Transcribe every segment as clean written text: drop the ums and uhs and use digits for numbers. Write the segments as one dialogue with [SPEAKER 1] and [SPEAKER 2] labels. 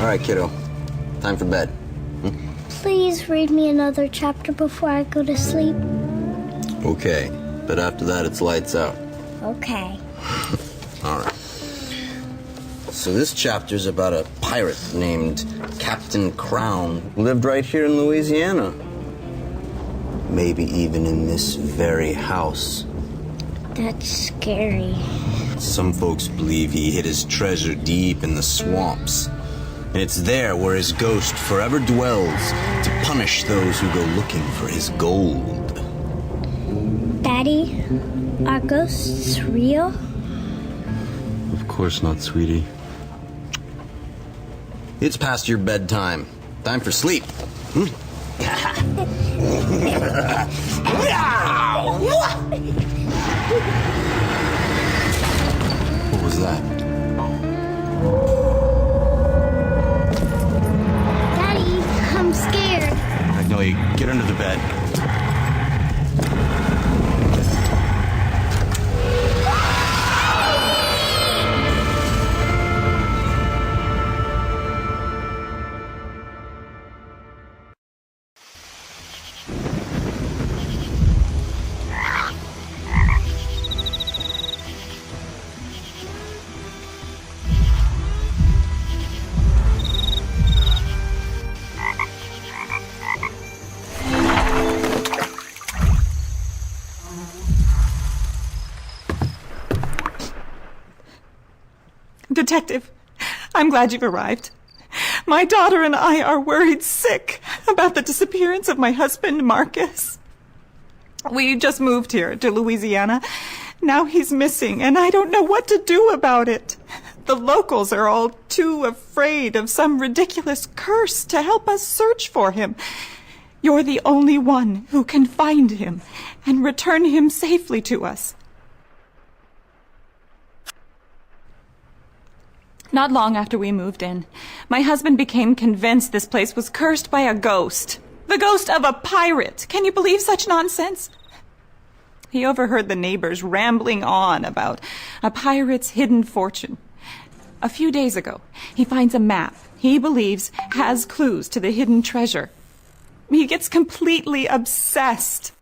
[SPEAKER 1] All right, kiddo. Time for bed.
[SPEAKER 2] Please read me another chapter before I go to sleep.
[SPEAKER 1] Okay, but after that, it's lights out.
[SPEAKER 2] Okay.
[SPEAKER 1] All right. So this chapter's about a pirate named Captain Crown who lived right here in Louisiana. Maybe even in this very house.
[SPEAKER 2] That's scary.
[SPEAKER 1] Some folks believe he hid his treasure deep in the swamps. And it's there where his ghost forever dwells to punish those who go looking for his gold.
[SPEAKER 2] Daddy, are ghosts real?
[SPEAKER 1] Of course not, sweetie. It's past your bedtime. Time for sleep. What was that?
[SPEAKER 2] Daddy, I'm scared.
[SPEAKER 1] Magnolia, get under the bed.
[SPEAKER 3] Detective, I'm glad you've arrived. My daughter and I are worried sick about the disappearance of my husband, Marcus. We just moved here to Louisiana. Now he's missing, and I don't know what to do about it. The locals are all too afraid of some ridiculous curse to help us search for him. You're the only one who can find him and return him safely to us. Not long after we moved in, my husband became convinced this place was cursed by a ghost. The ghost of a pirate. Can you believe such nonsense? He overheard the neighbors rambling on about a pirate's hidden fortune. A few days ago, he finds a map he believes has clues to the hidden treasure. He gets completely obsessed.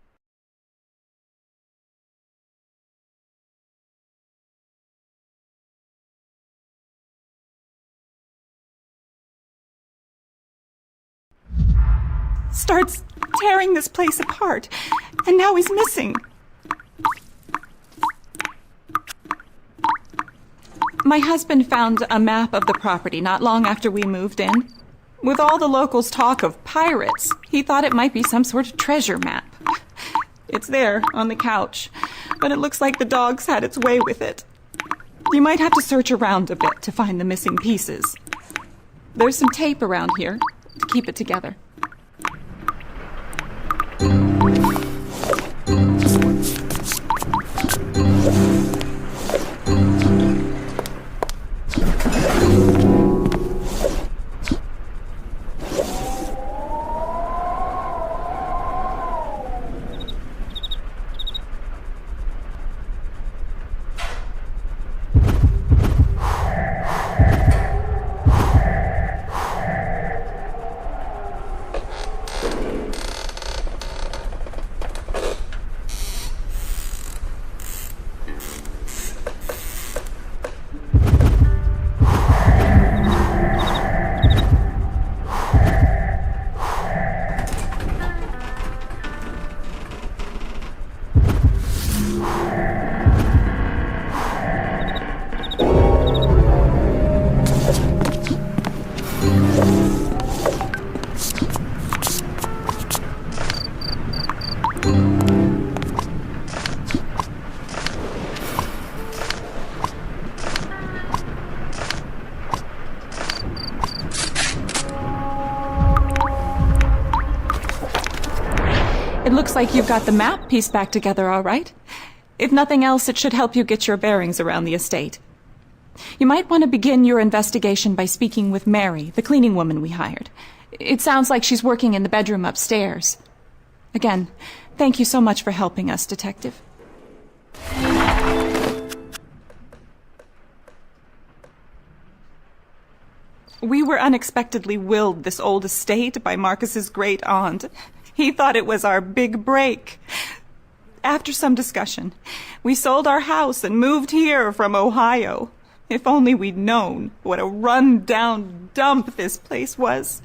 [SPEAKER 3] Starts tearing this place apart, and now he's missing. My husband found a map of the property not long after we moved in. With all the locals' talk of pirates, he thought it might be some sort of treasure map. It's there on the couch, but it looks like the dog's had its way with it. You might have to search around a bit to find the missing pieces. There's some tape around here to keep it together. It looks like you've got the map pieced back together all right. If nothing else, it should help you get your bearings around the estate. You might want to begin your investigation by speaking with Mary, the cleaning woman we hired. It sounds like she's working in the bedroom upstairs. Again, thank you so much for helping us, Detective. We were unexpectedly willed this old estate by Marcus's great aunt. He thought it was our big break. After some discussion, we sold our house and moved here from Ohio. If only we'd known what a run-down dump this place was.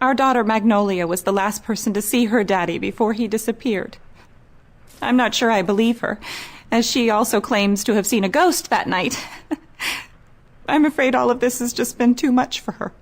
[SPEAKER 3] Our daughter Magnolia was the last person to see her daddy before he disappeared. I'm not sure I believe her, as she also claims to have seen a ghost that night. I'm afraid all of this has just been too much for her.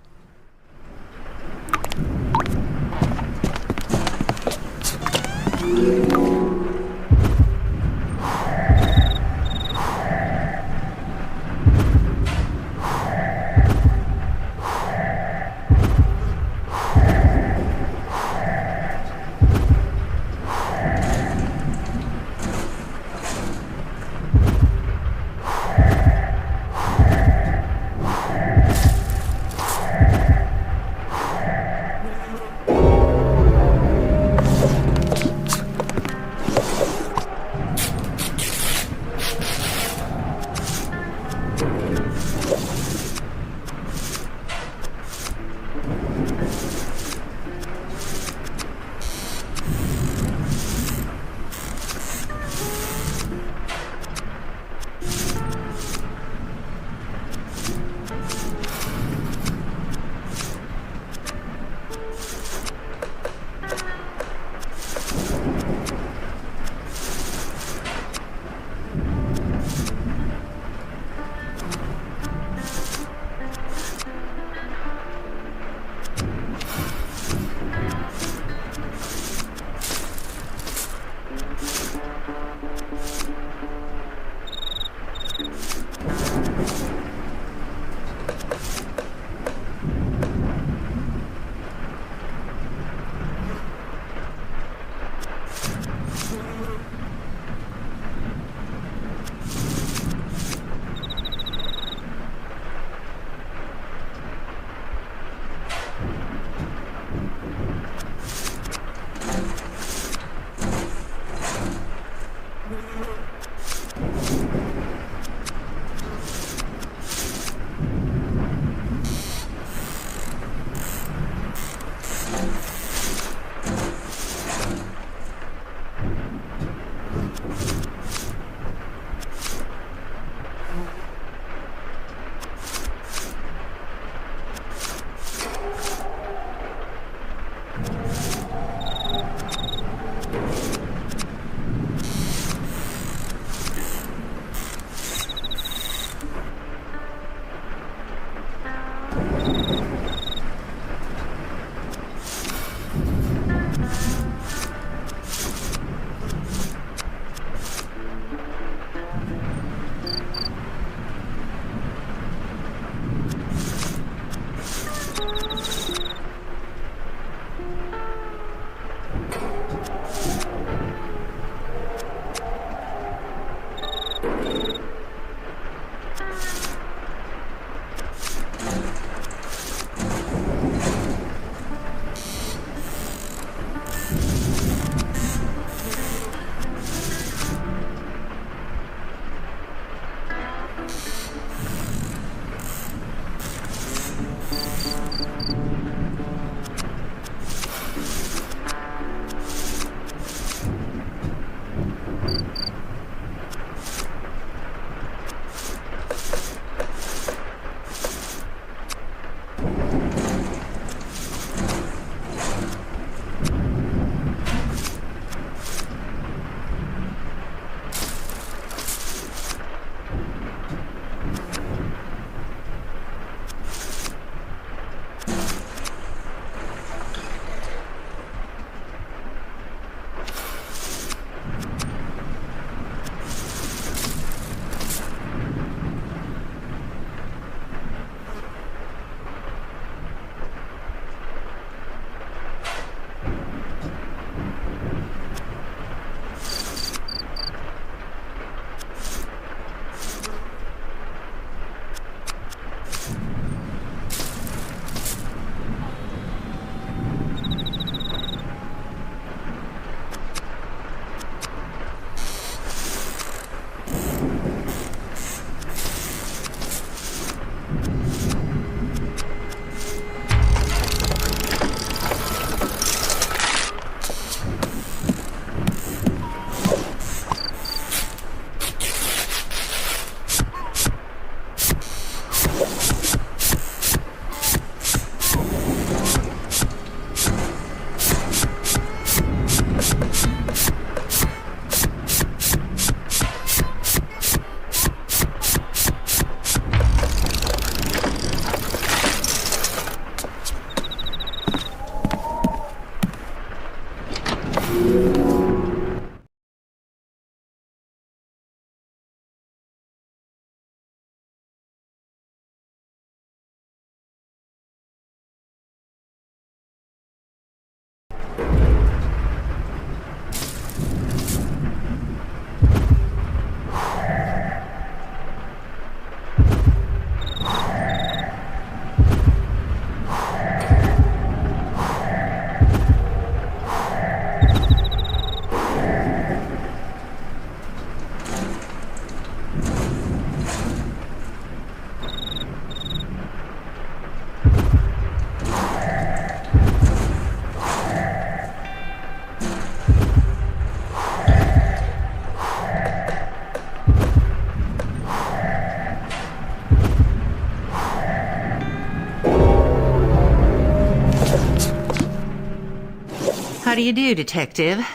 [SPEAKER 4] do you do, Detective?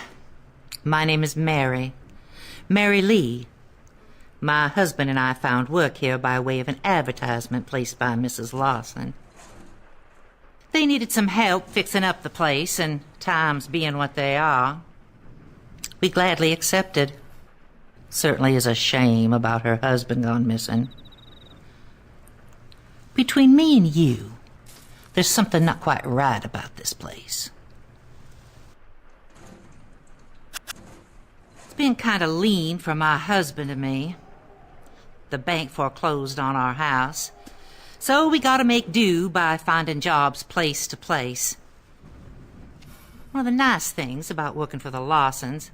[SPEAKER 4] My name is Mary. Mary Lee. My husband and I found work here by way of an advertisement placed by Mrs. Lawson. They needed some help fixing up the place, and times being what they are, we gladly accepted. Certainly is a shame about her husband gone missing. Between me and you, there's something not quite right about this place. It's been kind of lean for my husband and me. The bank foreclosed on our house, so we gotta make do by finding jobs place to place. One of the nice things about working for the Lawsons,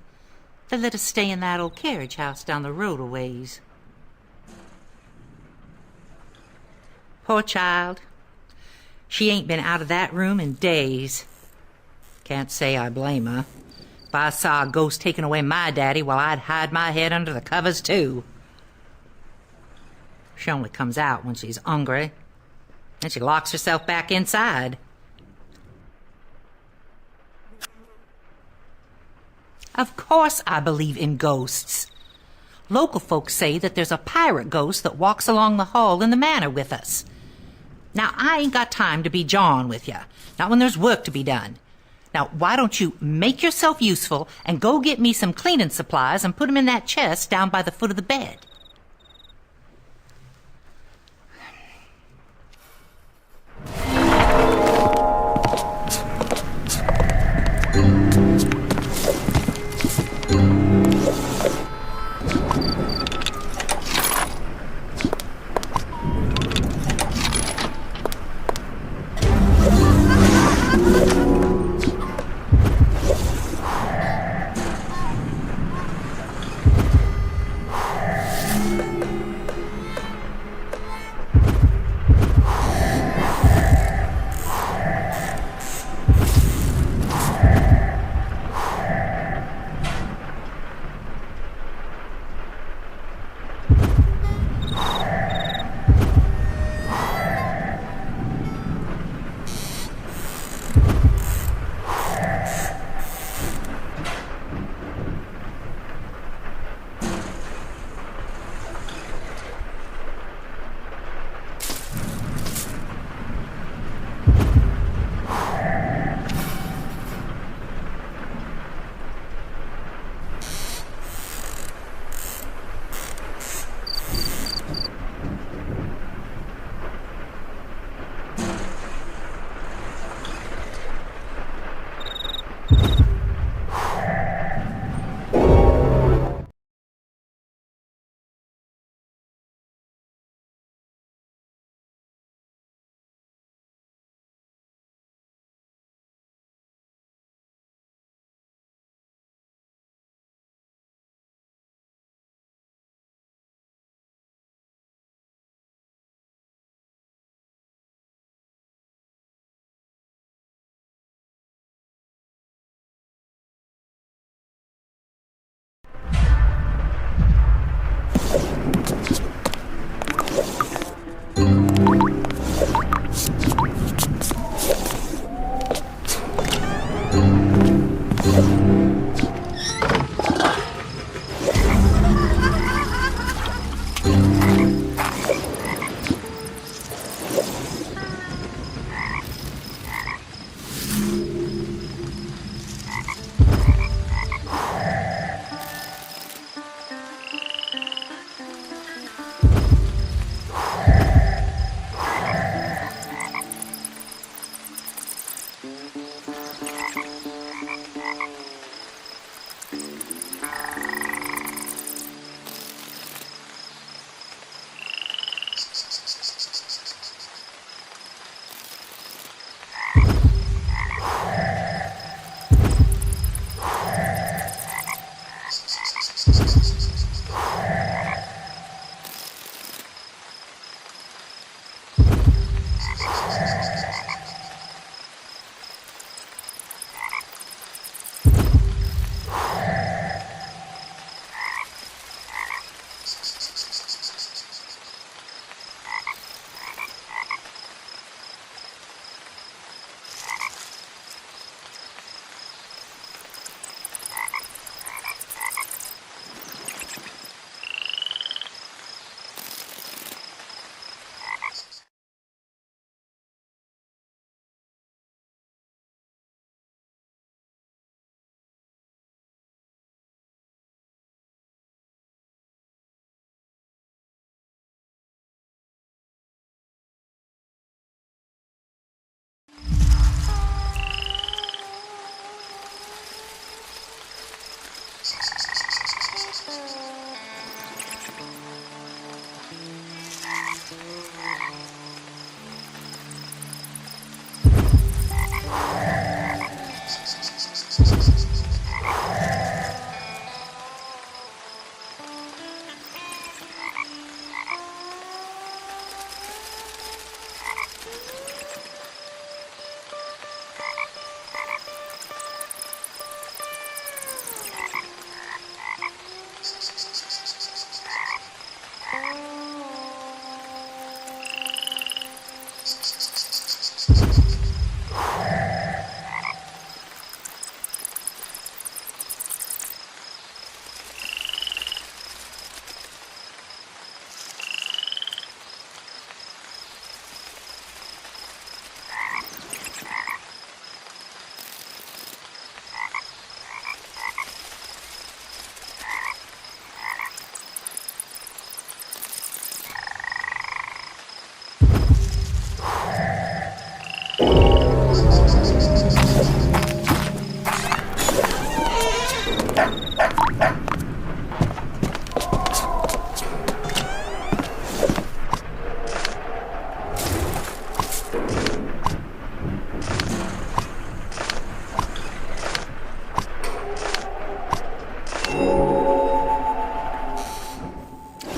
[SPEAKER 4] they let us stay in that old carriage house down the road a ways. Poor child. She ain't been out of that room in days. Can't say I blame her. If I saw a ghost taking away my daddy, well, I'd hide my head under the covers, too. She only comes out when she's hungry, and she locks herself back inside. Of course I believe in ghosts. Local folks say that there's a pirate ghost that walks along the hall in the manor with us. Now, I ain't got time to be jawing with you, not when there's work to be done. Now, why don't you make yourself useful and go get me some cleaning supplies and put them in that chest down by the foot of the bed?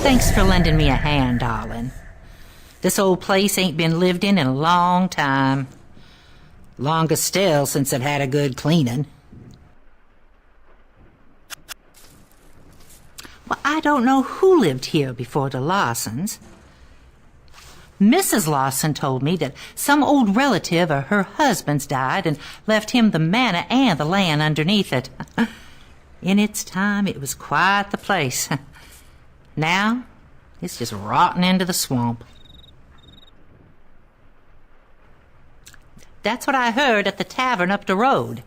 [SPEAKER 4] Thanks for lending me a hand, darling. This old place ain't been lived in a long time. Longest still since it had a good cleaning. Well, I don't know who lived here before the Lawsons. Mrs. Lawson told me that some old relative of her husband's died and left him the manor and the land underneath it. In its time, it was quite the place. Now, it's just rotting into the swamp. That's what I heard at the tavern up the road.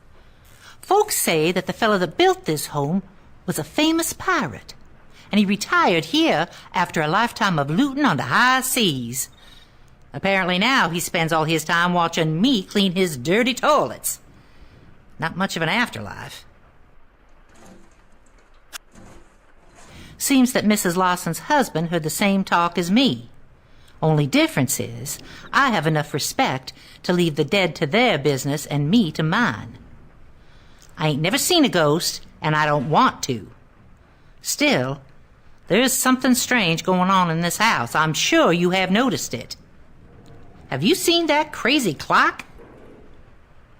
[SPEAKER 4] Folks say that the fellow that built this home was a famous pirate, and he retired here after a lifetime of looting on the high seas. Apparently now he spends all his time watching me clean his dirty toilets. Not much of an afterlife. Seems that Mrs. Lawson's husband heard the same talk as me. Only difference is, I have enough respect to leave the dead to their business and me to mine. I ain't never seen a ghost, and I don't want to. Still, there's something strange going on in this house. I'm sure you have noticed it. Have you seen that crazy clock?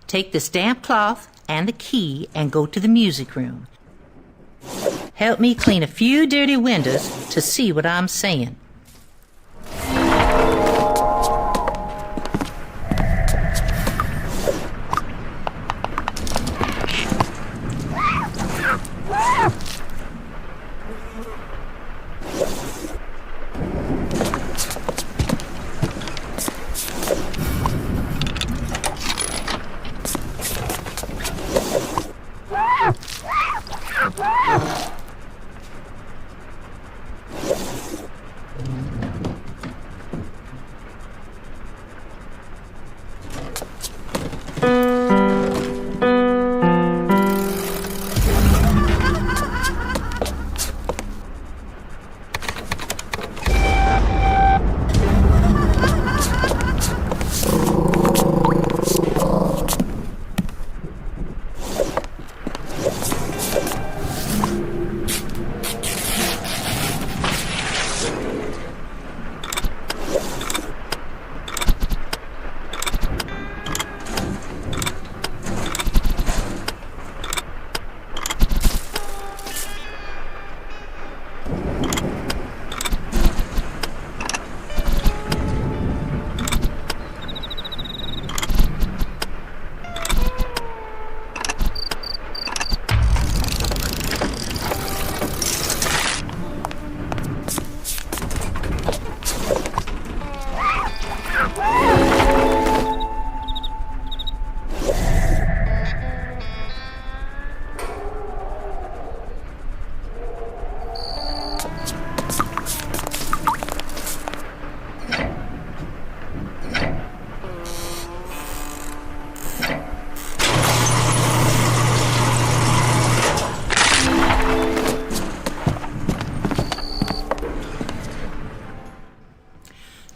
[SPEAKER 4] Take this damp cloth and the key and go to the music room. Help me clean a few dirty windows to see what I'm saying.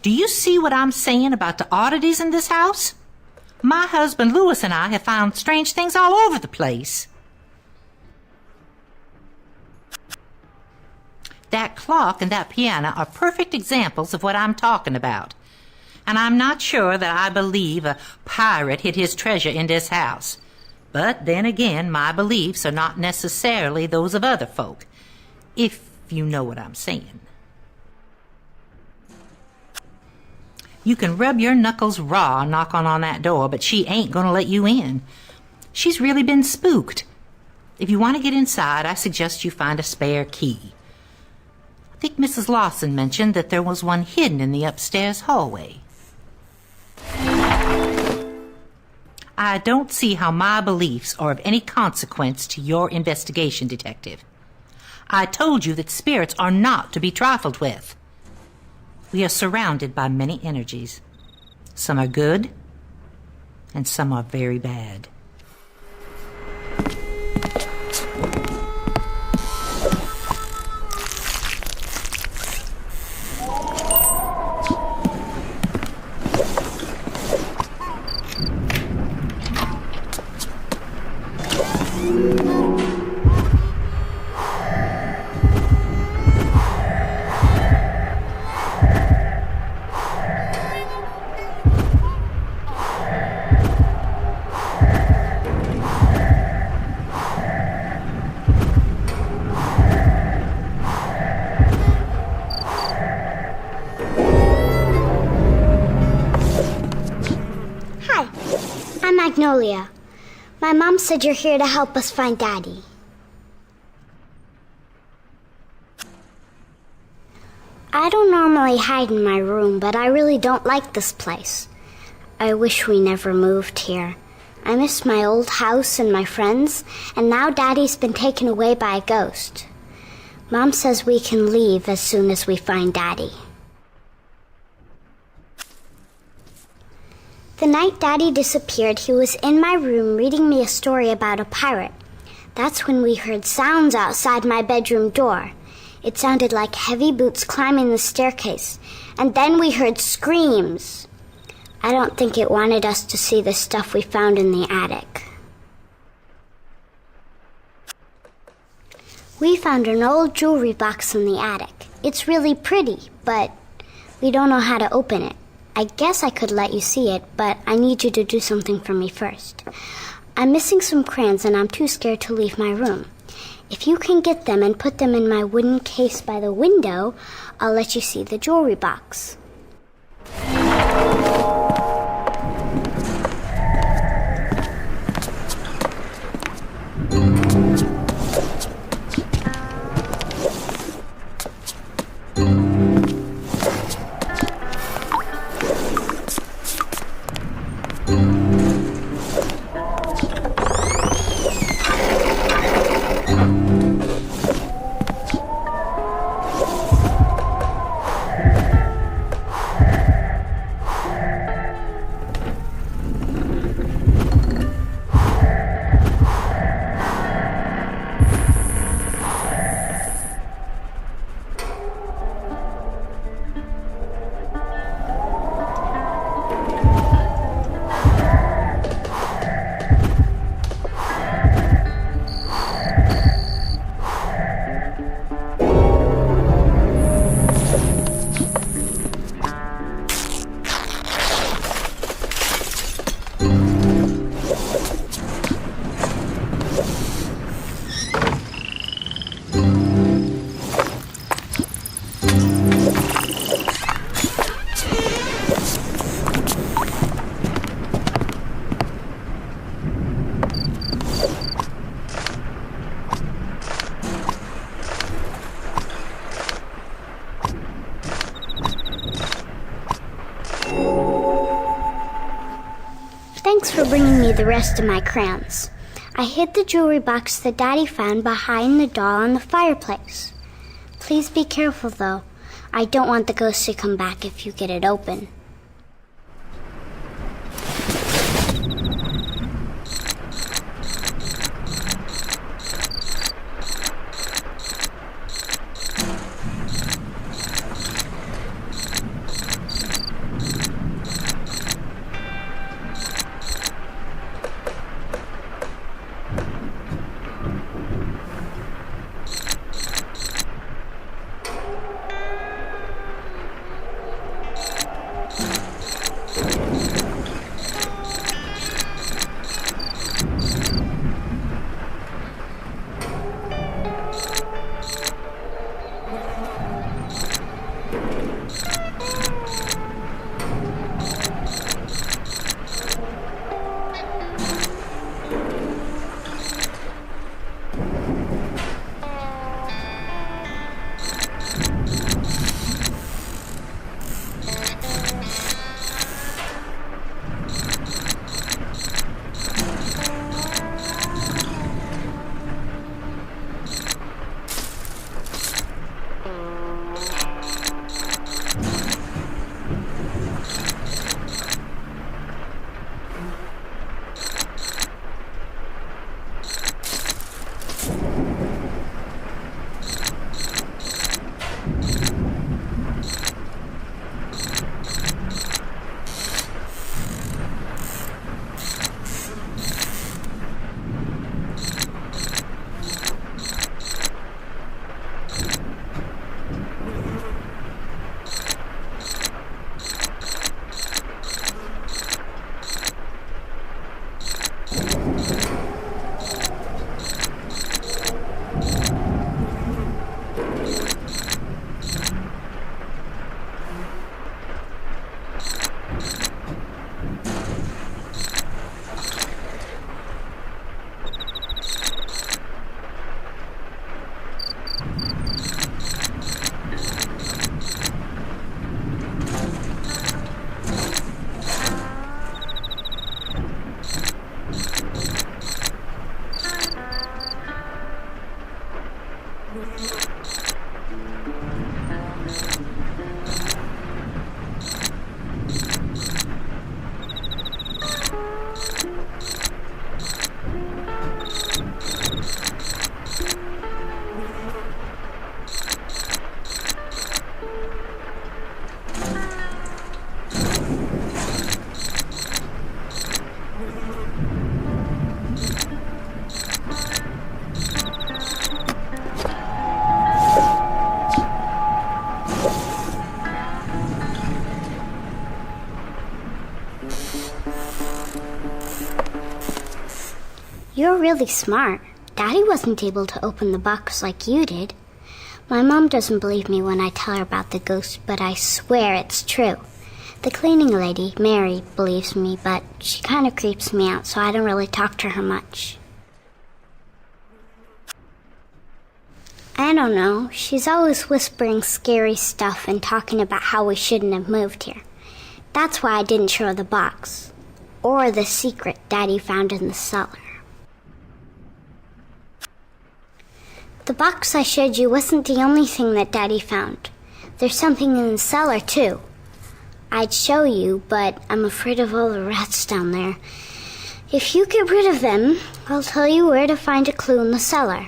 [SPEAKER 4] Do you see what I'm saying about the oddities in this house? My husband Louis and I have found strange things all over the place. That clock and that piano are perfect examples of what I'm talking about. And I'm not sure that I believe a pirate hid his treasure in this house. But then again, my beliefs are not necessarily those of other folk, if you know what I'm saying. You can rub your knuckles raw knocking on that door, but she ain't gonna let you in. She's really been spooked. If you want to get inside, I suggest you find a spare key. I think Mrs. Lawson mentioned that there was one hidden in the upstairs hallway. I don't see how my beliefs are of any consequence to your investigation, Detective. I told you that spirits are not to be trifled with. We are surrounded by many energies. Some are good, and some are very bad.
[SPEAKER 2] Magnolia. My mom said you're here to help us find Daddy. I don't normally hide in my room, but I really don't like this place. I wish we never moved here. I miss my old house and my friends, and now Daddy's been taken away by a ghost. Mom says we can leave as soon as we find Daddy. The night Daddy disappeared, he was in my room reading me a story about a pirate. That's when we heard sounds outside my bedroom door. It sounded like heavy boots climbing the staircase, and then we heard screams. I don't think it wanted us to see the stuff we found in the attic. We found an old jewelry box in the attic. It's really pretty, but we don't know how to open it. I guess I could let you see it, but I need you to do something for me first. I'm missing some crayons and I'm too scared to leave my room. If you can get them and put them in my wooden case by the window, I'll let you see the jewelry box. Thanks for bringing me the rest of my crayons. I hid the jewelry box that Daddy found behind the doll on the fireplace. Please be careful, though. I don't want the ghost to come back if you get it open. You're really smart. Daddy wasn't able to open the box like you did. My mom doesn't believe me when I tell her about the ghost, but I swear it's true. The cleaning lady, Mary, believes me, but she kind of creeps me out, so I don't really talk to her much. I don't know. She's always whispering scary stuff and talking about how we shouldn't have moved here. That's why I didn't show her the box. Or the secret Daddy found in the cellar. The box I showed you wasn't the only thing that Daddy found. There's something in the cellar, too. I'd show you, but I'm afraid of all the rats down there. If you get rid of them, I'll tell you where to find a clue in the cellar.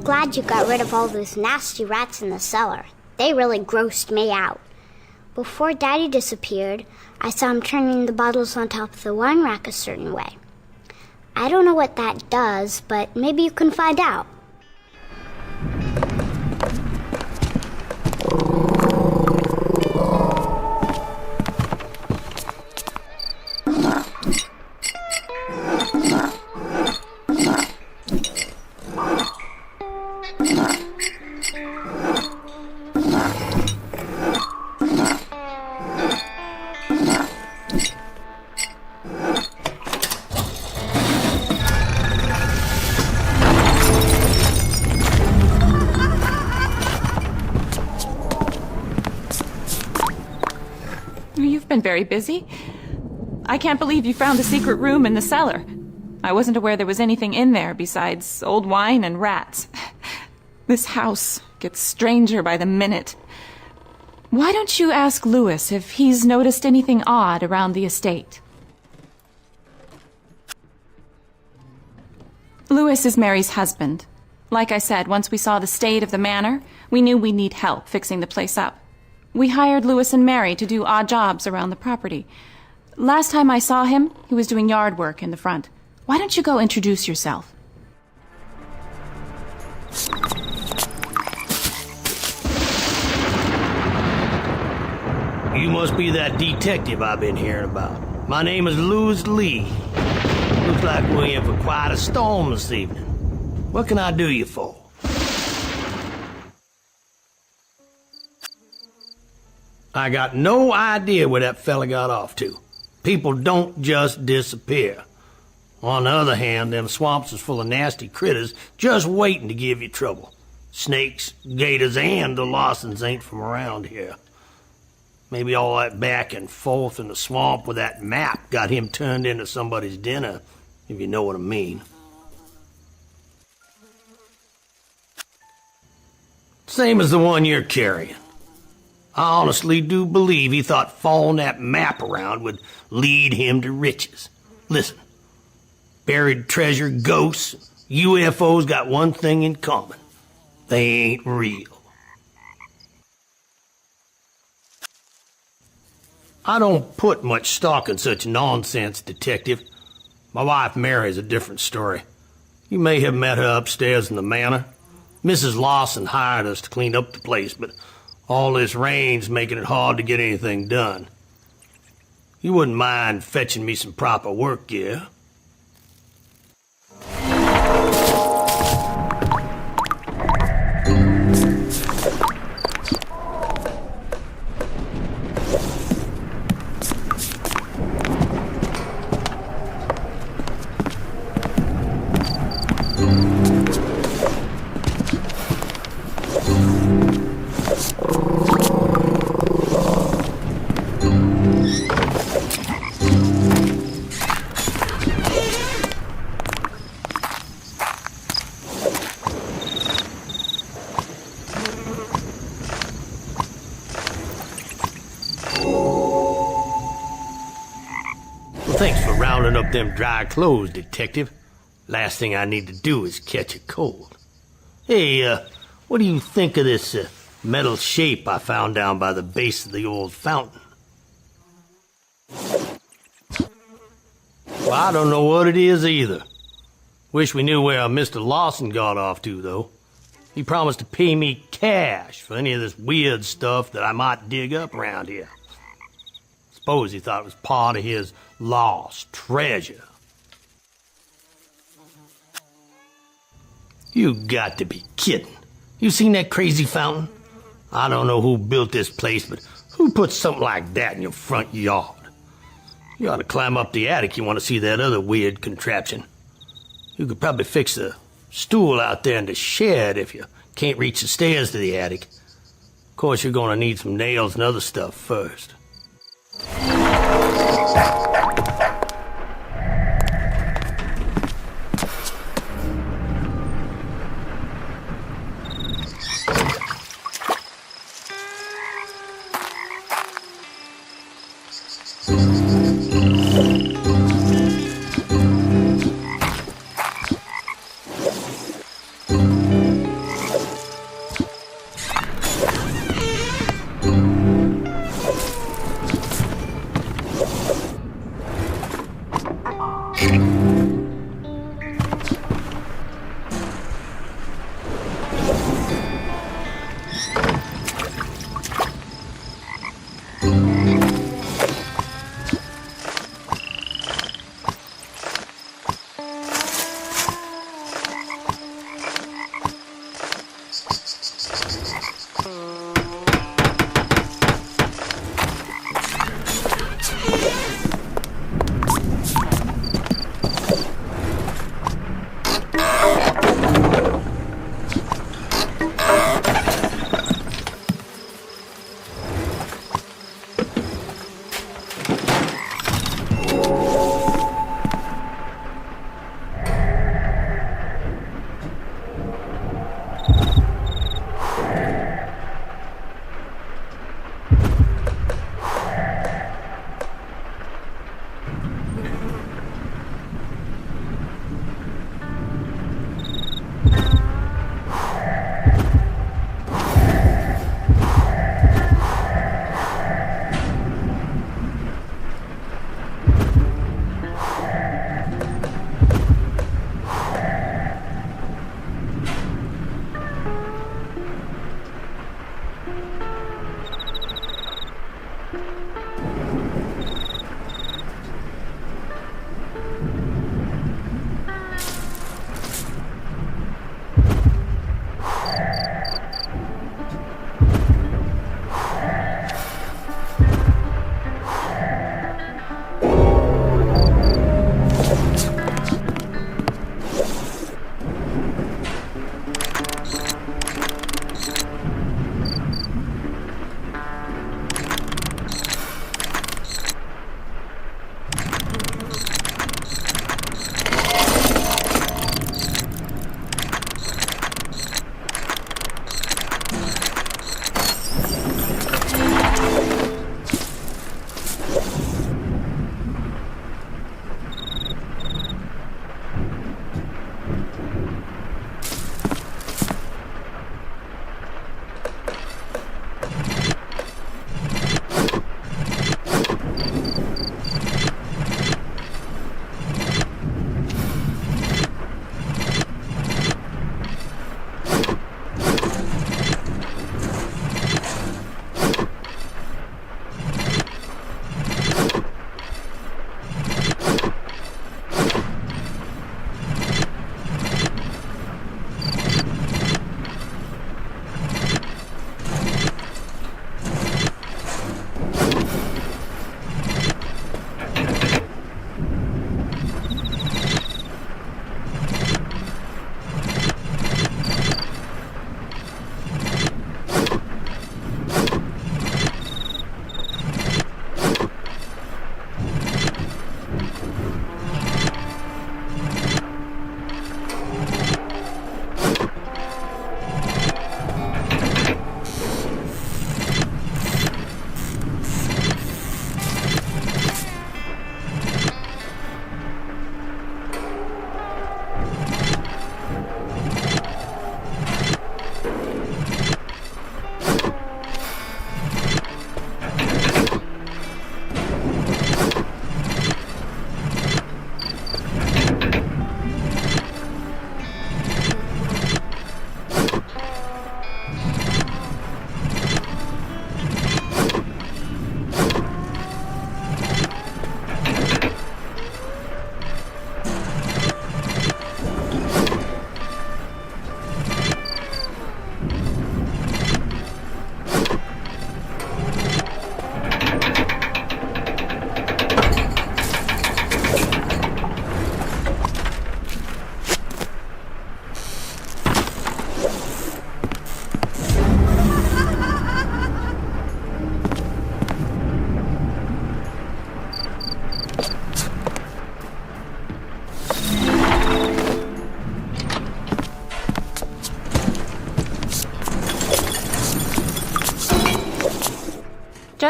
[SPEAKER 2] Glad you got rid of all those nasty rats in the cellar. They really grossed me out. Before Daddy disappeared, I saw him turning the bottles on top of the wine rack a certain way. I don't know what that does, but maybe you can find out.
[SPEAKER 3] You've been very busy. I can't believe you found the secret room in the cellar. I wasn't aware there was anything in there besides old wine and rats. This house gets stranger by the minute. Why don't you ask Louis if he's noticed anything odd around the estate? Louis is Mary's husband. Like I said, once we saw the state of the manor, we knew we'd need help fixing the place up. We hired Louis and Mary to do odd jobs around the property. Last time I saw him, he was doing yard work in the front. Why don't you go introduce yourself?
[SPEAKER 5] You must be that detective I've been hearing about. My name is Louis Lee. Looks like we're in for quite a storm this evening. What can I do you for? I got no idea where that fella got off to. People don't just disappear. On the other hand, them swamps is full of nasty critters just waiting to give you trouble. Snakes, gators, and the Lawsons ain't from around here. Maybe all that back and forth in the swamp with that map got him turned into somebody's dinner, if you know what I mean. Same as the one you're carrying. I honestly do believe he thought following that map around would lead him to riches. Listen, buried treasure, ghosts, UFOs got one thing in common. They ain't real. I don't put much stock in such nonsense, Detective. My wife Mary's a different story. You may have met her upstairs in the manor. Mrs. Lawson hired us to clean up the place, but all this rain's making it hard to get anything done. You wouldn't mind fetching me some proper work gear? Thanks for rounding up them dry clothes, Detective. Last thing I need to do is catch a cold. Hey, what do you think of this metal shape I found down by the base of the old fountain? Well, I don't know what it is either. Wish we knew where Mr. Lawson got off to, though. He promised to pay me cash for any of this weird stuff that I might dig up around here. Suppose he thought it was part of his lost treasure. You got to be kidding. You seen that crazy fountain? I don't know who built this place, but who put something like that in your front yard? You ought to climb up the attic you want to see that other weird contraption. You could probably fix a stool out there in the shed if you can't reach the stairs to the attic. Of course, you're going to need some nails and other stuff first.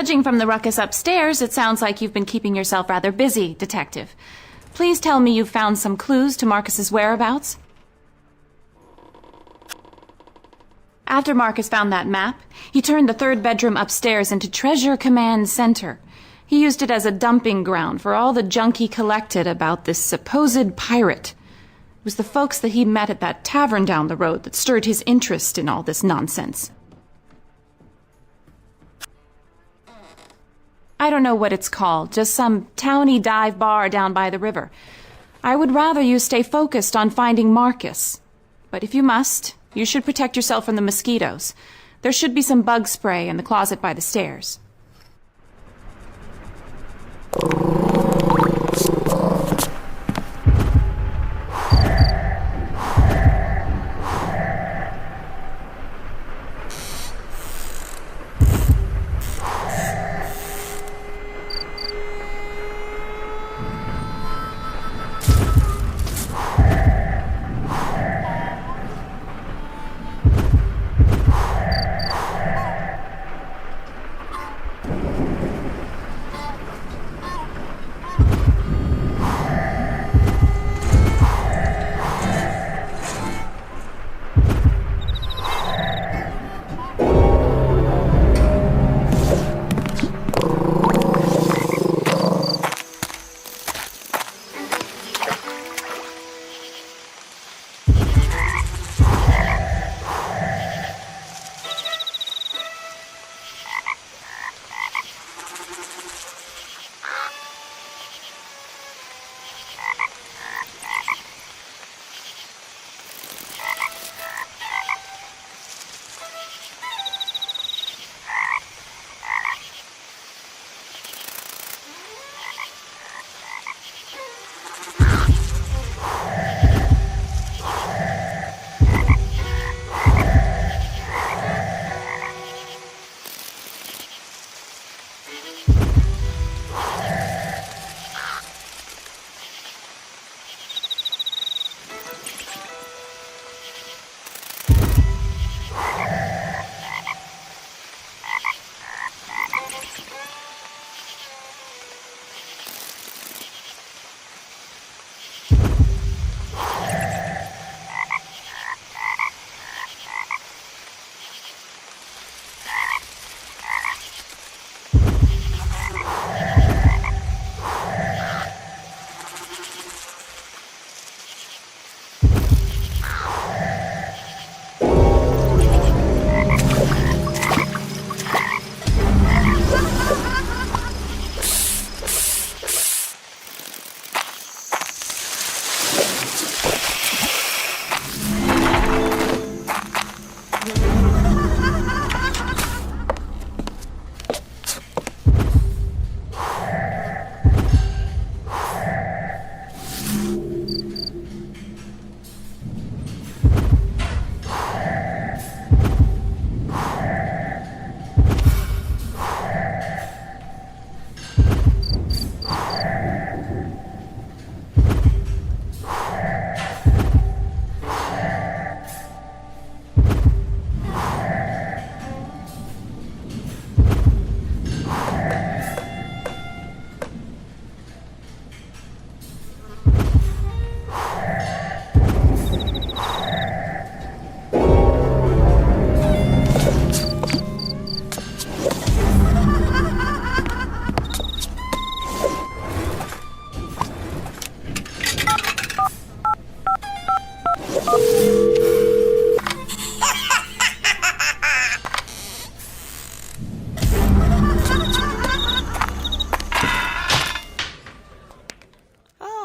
[SPEAKER 6] Judging from the ruckus upstairs, it sounds like you've been keeping yourself rather busy, Detective. Please tell me you've found some clues to Marcus's whereabouts. After Marcus found that map, he turned the third bedroom upstairs into Treasure Command Center. He used it as a dumping ground for all the junk he collected about this supposed pirate. It was the folks that he met at that tavern down the road that stirred his interest in all this nonsense. I don't know what it's called, just some towny dive bar down by the river. I would rather you stay focused on finding Marcus. But if you must, you should protect yourself from the mosquitoes. There should be some bug spray in the closet by the stairs.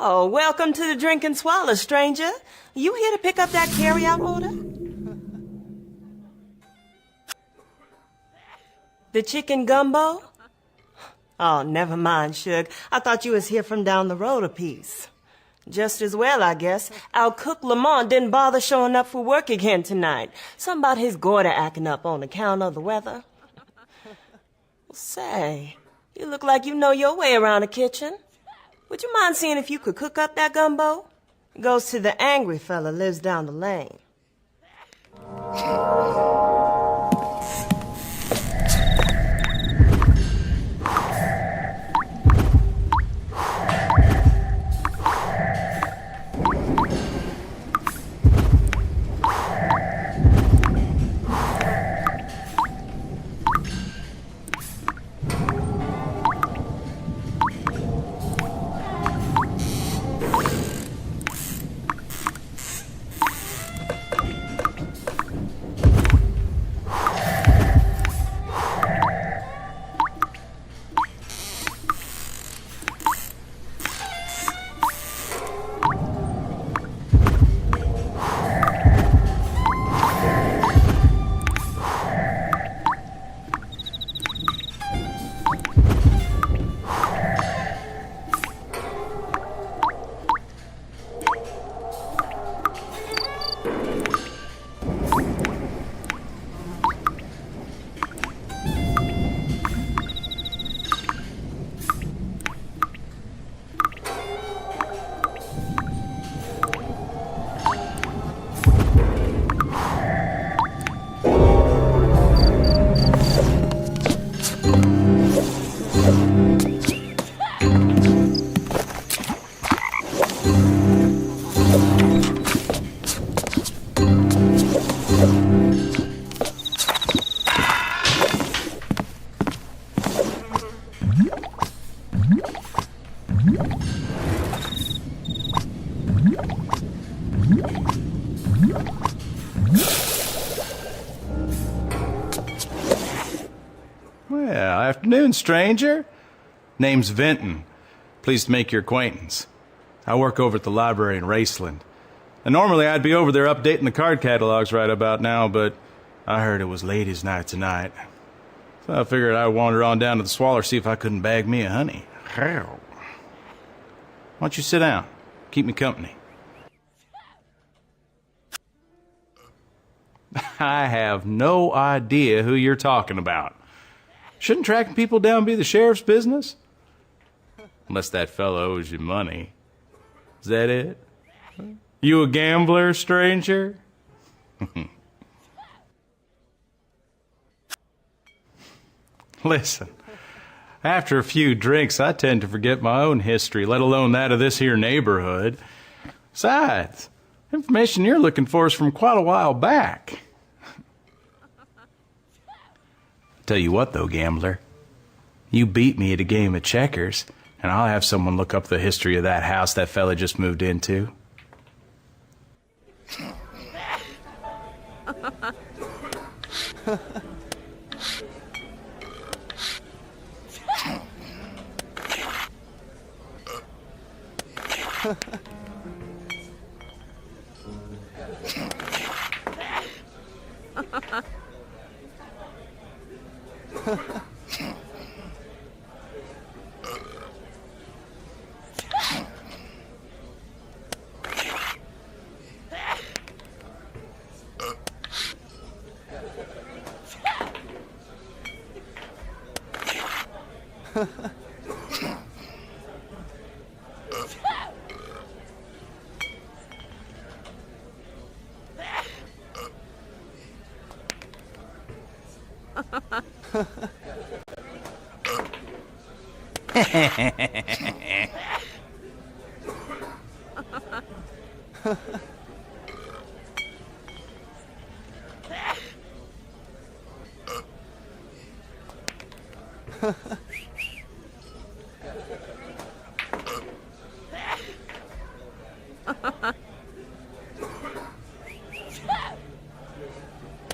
[SPEAKER 7] Oh, welcome to the Drink and Swallow, stranger. You here to pick up that carry-out order? The chicken gumbo? Oh, never mind, Suge. I thought you was here from down the road a piece. Just as well, I guess. Our cook Lamont didn't bother showing up for work again tonight. Something about his goiter acting up on account of the weather. Well, say, you look like you know your way around the kitchen. Would you mind seeing if you could cook up that gumbo? It goes to the angry fella lives down the lane.
[SPEAKER 8] Well, afternoon, stranger. Name's Vinton. Pleased to make your acquaintance. I work over at the library in Raceland. And normally I'd be over there updating the card catalogs right about now, but I heard it was ladies' night tonight. So I figured I'd wander on down to the Swaller, see if I couldn't bag me a honey. Why don't you sit down? Keep me company. I have no idea who you're talking about. Shouldn't tracking people down be the sheriff's business? Unless that fellow owes you money. Is that it? You a gambler, stranger? Listen, after a few drinks, I tend to forget my own history, let alone that of this here neighborhood. Besides, information you're looking for is from quite a while back. Tell you what, though, gambler. You beat me at a game of checkers, and I'll have someone look up the history of that house that fella just moved into.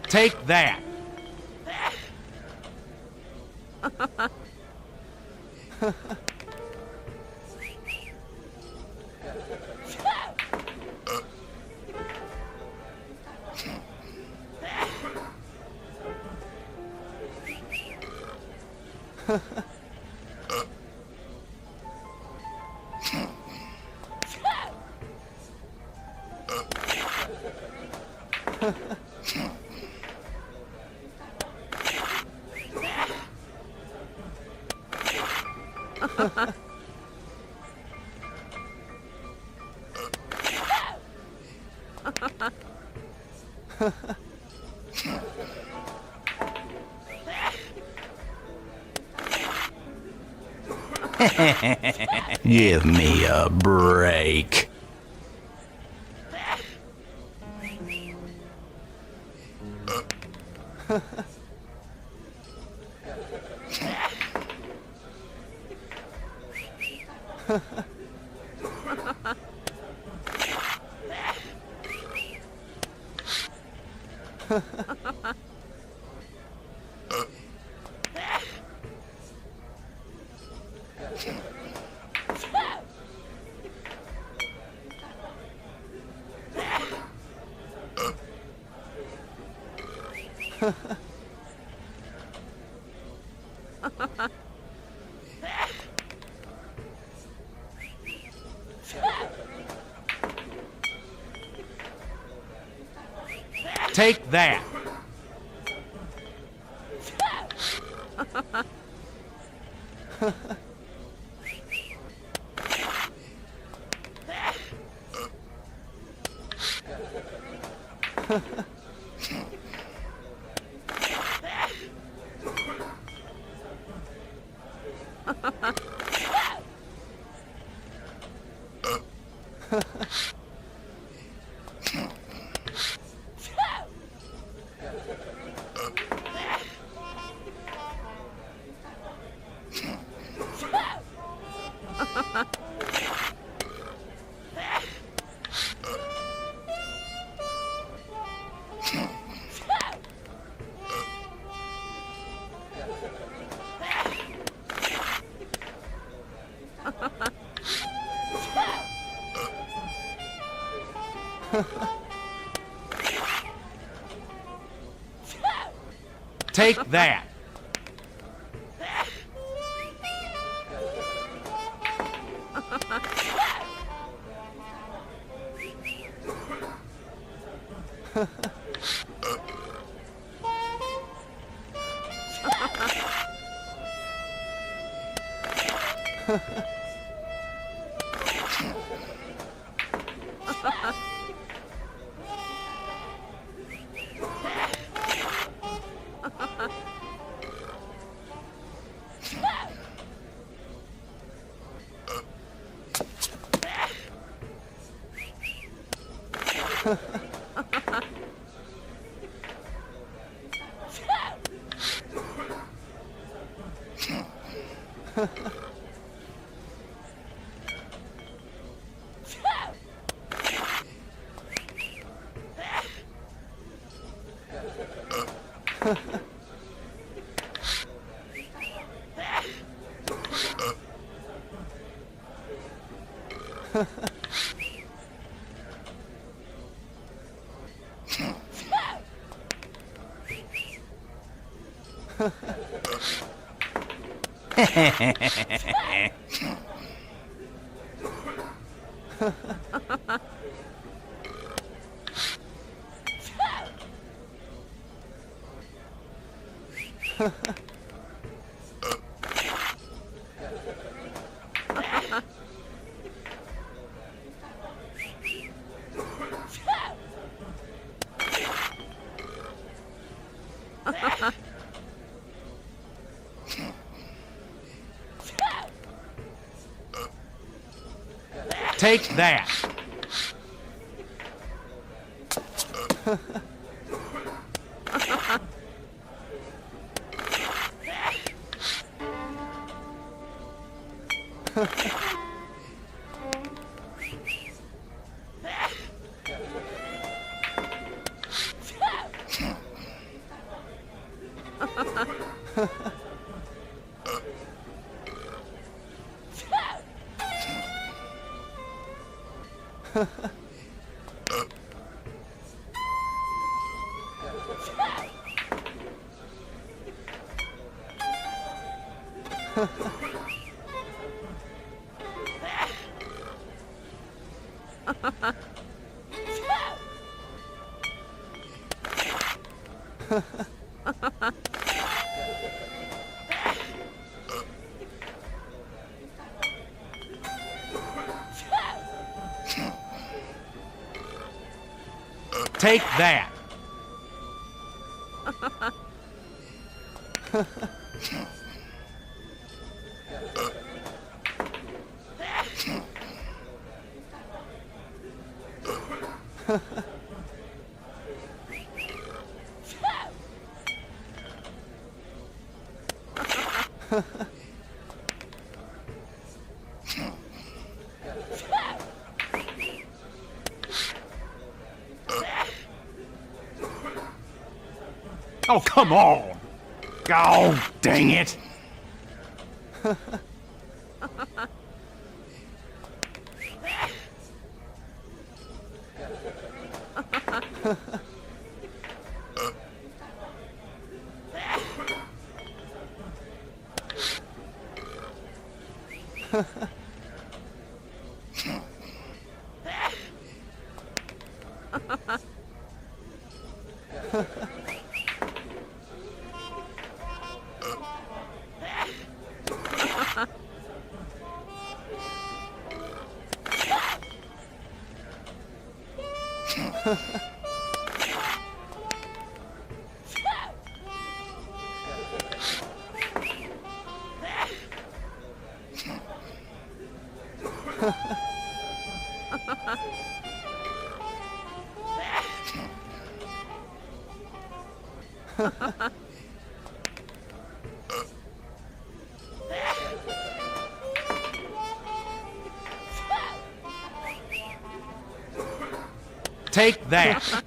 [SPEAKER 8] Take that.
[SPEAKER 5] Give me a break.
[SPEAKER 9] Take that. Take that. Take that. Take that. Oh, come on! Oh, dang it! Take that.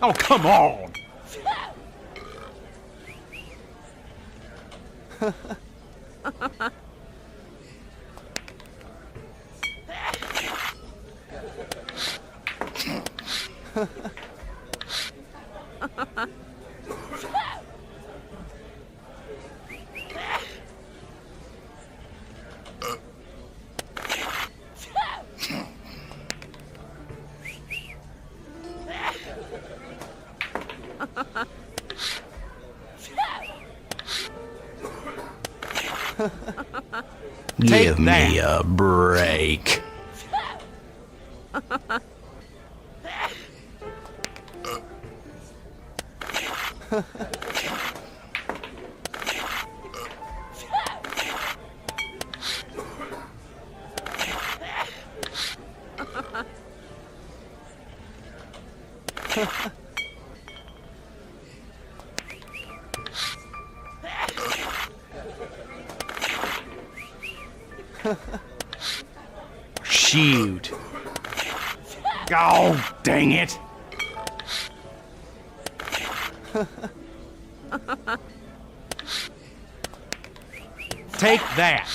[SPEAKER 9] Oh, come on!
[SPEAKER 5] Give me a break.
[SPEAKER 9] Shoot. Oh, dang it. Take that.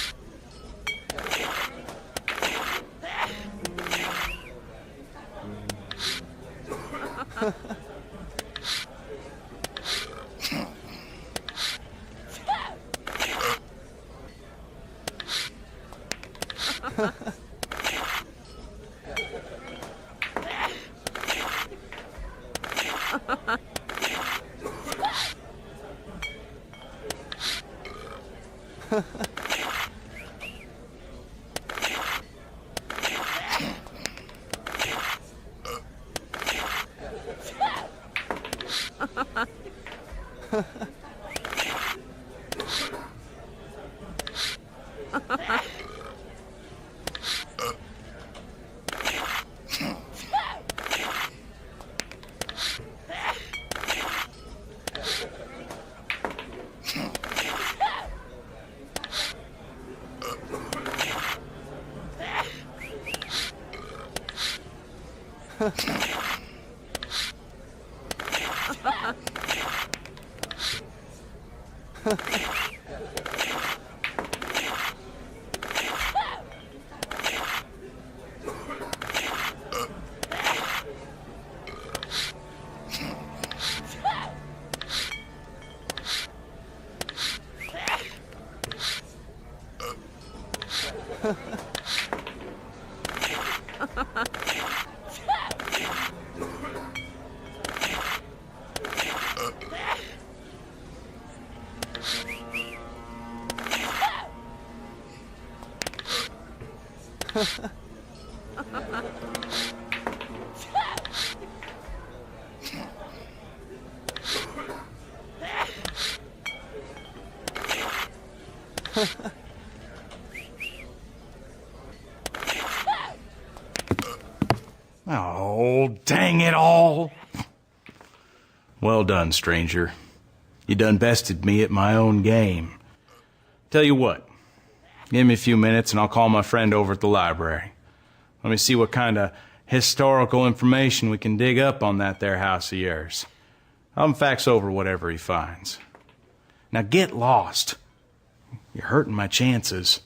[SPEAKER 8] Oh, dang it all. Well done, stranger. You done bested me at my own game. Tell you what, give me a few minutes and I'll call my friend over at the library. Let me see what kind of historical information we can dig up on that there house of yours. I'll fax over whatever he finds. Now get lost. You're hurting my chances.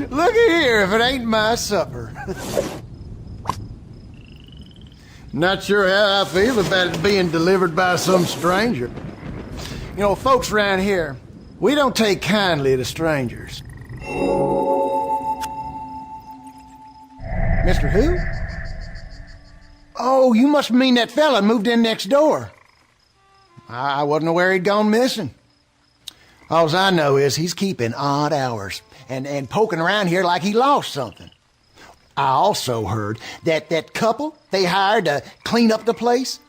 [SPEAKER 10] Looky here if it ain't my supper. Not sure how I feel about it being delivered by some stranger. You know, folks around here, We don't take kindly to strangers. Mr. Who? Oh, you must mean that fella moved in next door. I wasn't aware he'd gone missing. All I know is he's keeping odd hours and poking around here like he lost something. I also heard that that couple they hired to clean up the place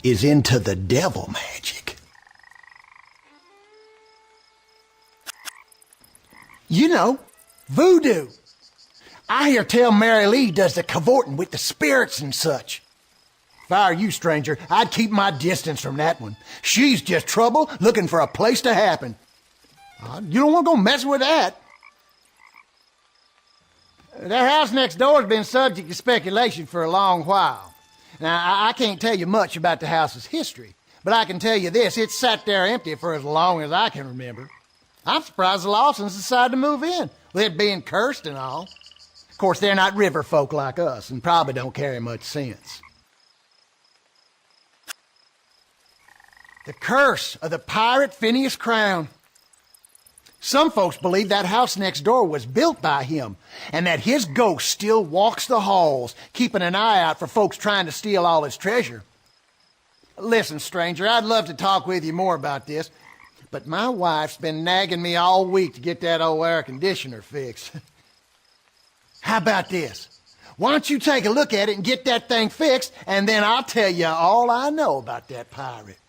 [SPEAKER 10] is into the devil magic. You know, voodoo. I hear tell Mary Lee does the cavorting with the spirits and such. If I were you, stranger, I'd keep my distance from that one. She's just trouble looking for a place to happen. You don't want to go messing with that. That house next door has been subject to speculation for a long while. Now, I can't tell you much about the house's history, but I can tell you this, it's sat there empty for as long as I can remember. I'm surprised the Lawsons decided to move in, with it being cursed and all. Of course, they're not river folk like us, and probably don't carry much sense. The curse of the pirate Phineas Crown. Some folks believe that house next door was built by him, and that his ghost still walks the halls, keeping an eye out for folks trying to steal all his treasure. Listen, stranger, I'd love to talk with you more about this, but my wife's been nagging me all week to get that old air conditioner fixed. How about this? Why don't you take a look at it and get that thing fixed, and then I'll tell you all I know about that pirate.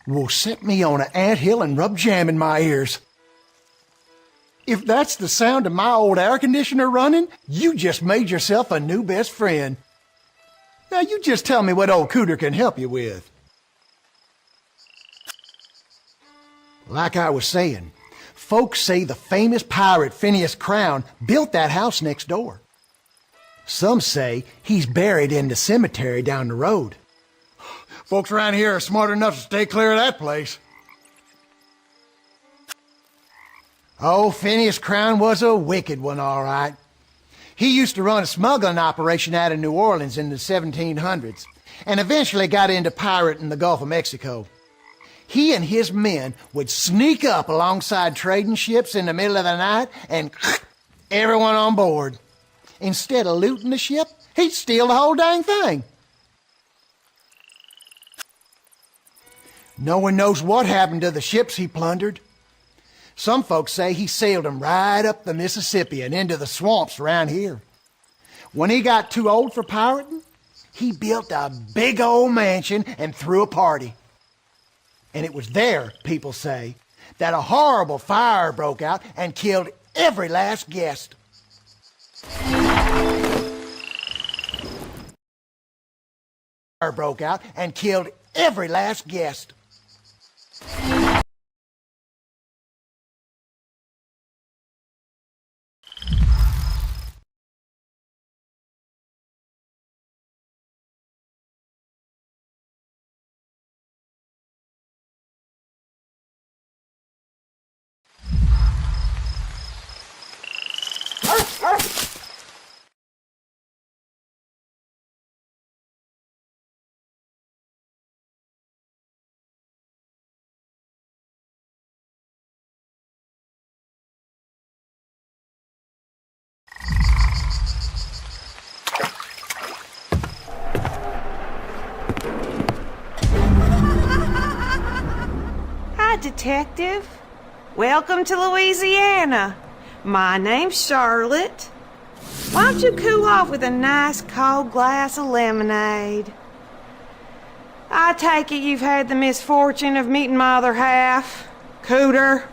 [SPEAKER 10] Well, set me on an anthill and rub jam in my ears. If that's the sound of my old air conditioner running, you just made yourself a new best friend. Now you just tell me what old Cooter can help you with. Like I was saying, folks say the famous pirate Phineas Crown built that house next door. Some say he's buried in the cemetery down the road. Folks around here are smart enough to stay clear of that place. Oh, Phineas Crown was a wicked one, all right. He used to run a smuggling operation out of New Orleans in the 1700s, and eventually got into pirating in the Gulf of Mexico. He and his men would sneak up alongside trading ships in the middle of the night and everyone on board. Instead of looting the ship, he'd steal the whole dang thing. No one knows what happened to the ships he plundered. Some folks say he sailed them right up the Mississippi and into the swamps around here. When he got too old for pirating, he built a big old mansion and threw a party. And it was there, people say, that a horrible fire broke out and killed every last guest. Fire broke out and killed every last guest.
[SPEAKER 7] Detective. Welcome to Louisiana. My name's Charlotte. Why don't you cool off with a nice cold glass of lemonade? I take it you've had the misfortune of meeting my other half, Cooter.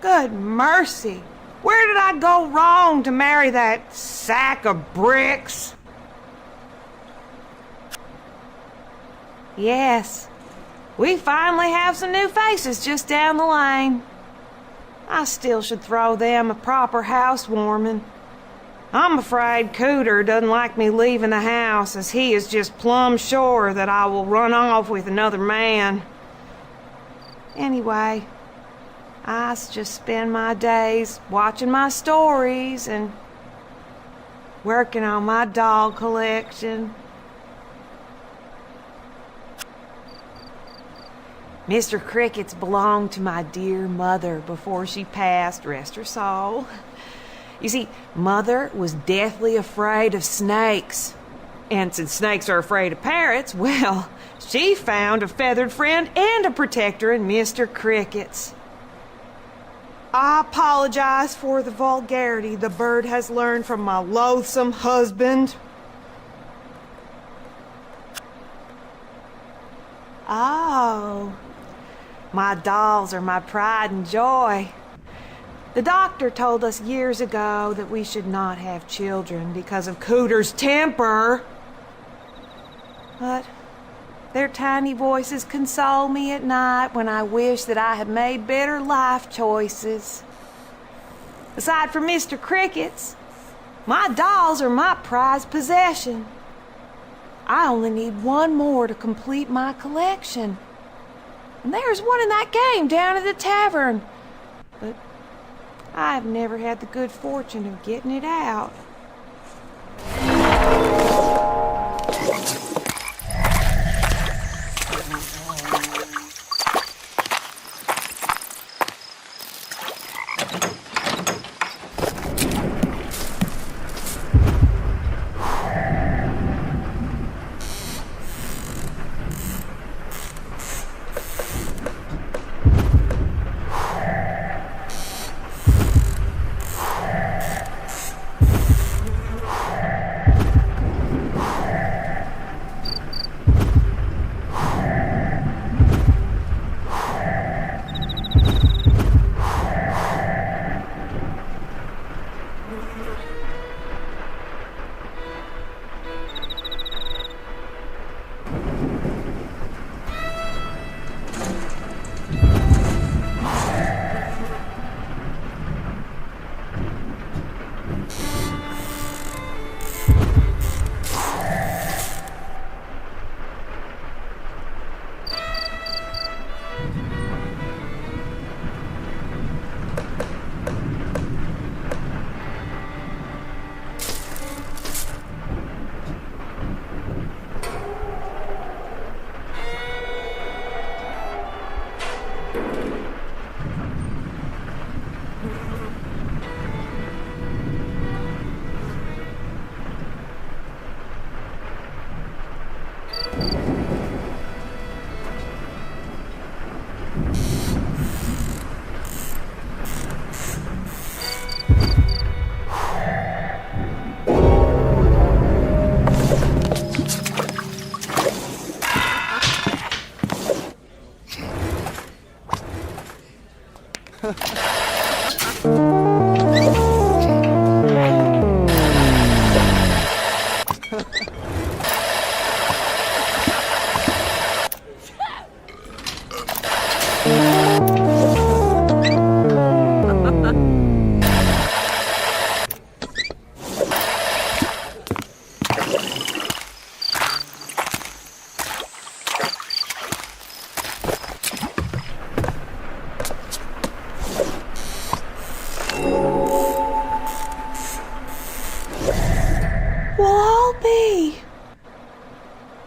[SPEAKER 11] Good mercy. Where did I go wrong to marry that sack of bricks? Yes, we finally have some new faces just down the lane. I still should throw them a proper housewarming. I'm afraid Cooter doesn't like me leaving the house, as he is just plumb sure that I will run off with another man. Anyway, I just spend my days watching my stories and working on my dog collection. Mr. Cricket's belonged to my dear mother before she passed, rest her soul. You see, Mother was deathly afraid of snakes. And since snakes are afraid of parrots, well, she found a feathered friend and a protector in Mr. Cricket's. I apologize for the vulgarity the bird has learned from my loathsome husband. Oh, my dolls are my pride and joy. The doctor told us years ago that we should not have children because of Cooter's temper. But their tiny voices console me at night when I wish that I had made better life choices. Aside from Mr. Cricket's, my dolls are my prized possession. I only need one more to complete my collection. And there's one in that game down at the tavern. But I've never had the good fortune of getting it out.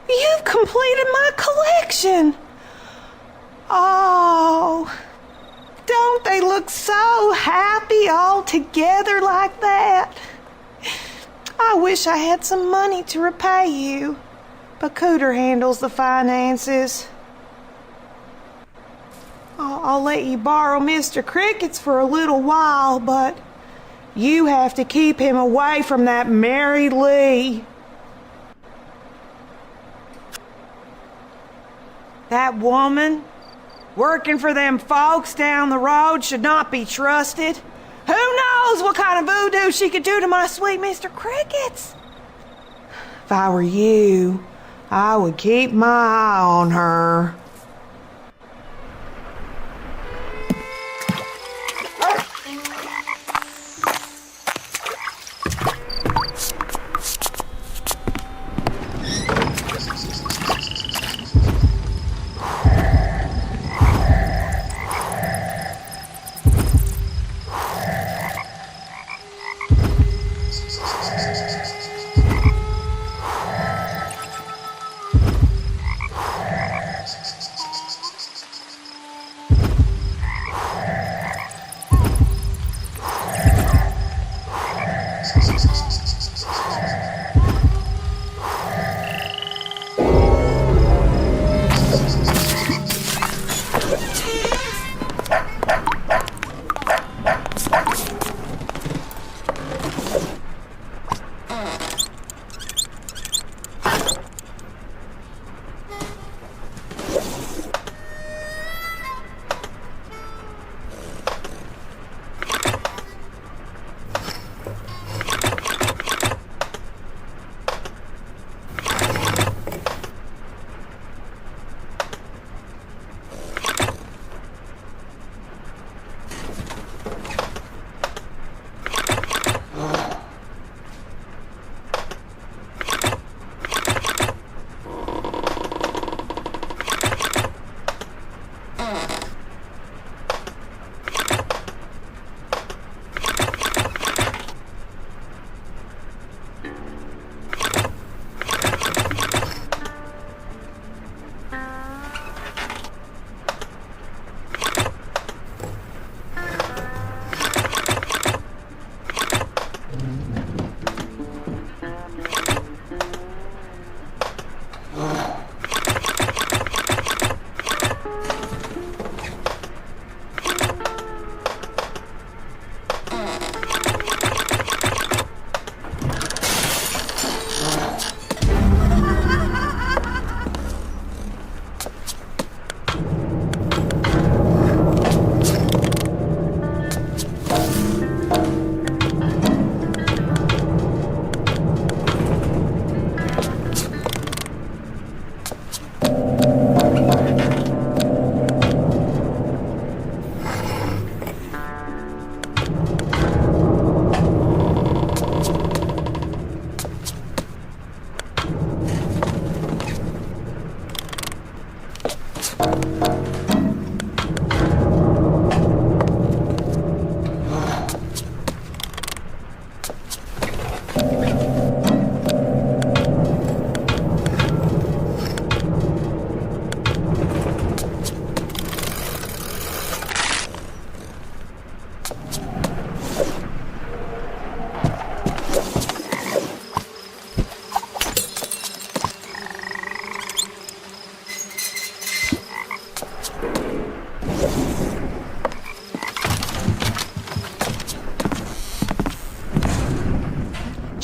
[SPEAKER 11] You've completed my collection. Oh, don't they look so happy all together like that? I wish I had some money to repay you, but Cooter handles the finances. I'll let you borrow Mr. Cricket's for a little while, but you have to keep him away from that Mary Lee. That woman Working for them folks down the road should not be trusted. Who knows what kind of voodoo she could do to my sweet Mr. Crickets? If I were you, I would keep my eye on her.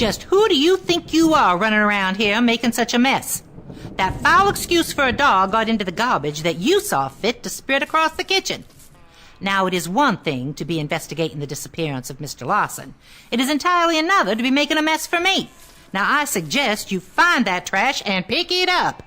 [SPEAKER 4] Just who do you think you are running around here making such a mess? That foul excuse for a dog got into the garbage that you saw fit to spread across the kitchen. Now, it is one thing to be investigating the disappearance of Mr. Lawson. It is entirely another to be making a mess for me. Now, I suggest you find that trash and pick it up.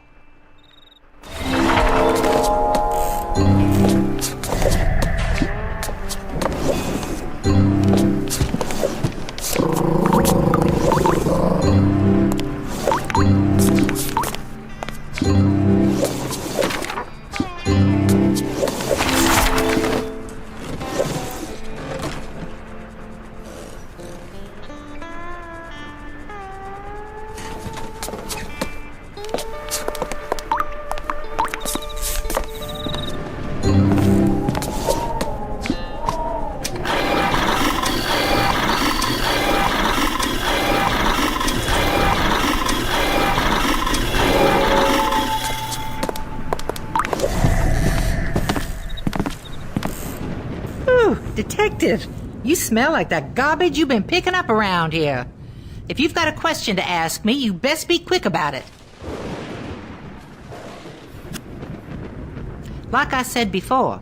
[SPEAKER 4] Detective, you smell like that garbage you've been picking up around here. If you've got a question to ask me, you best be quick about it. Like I said before,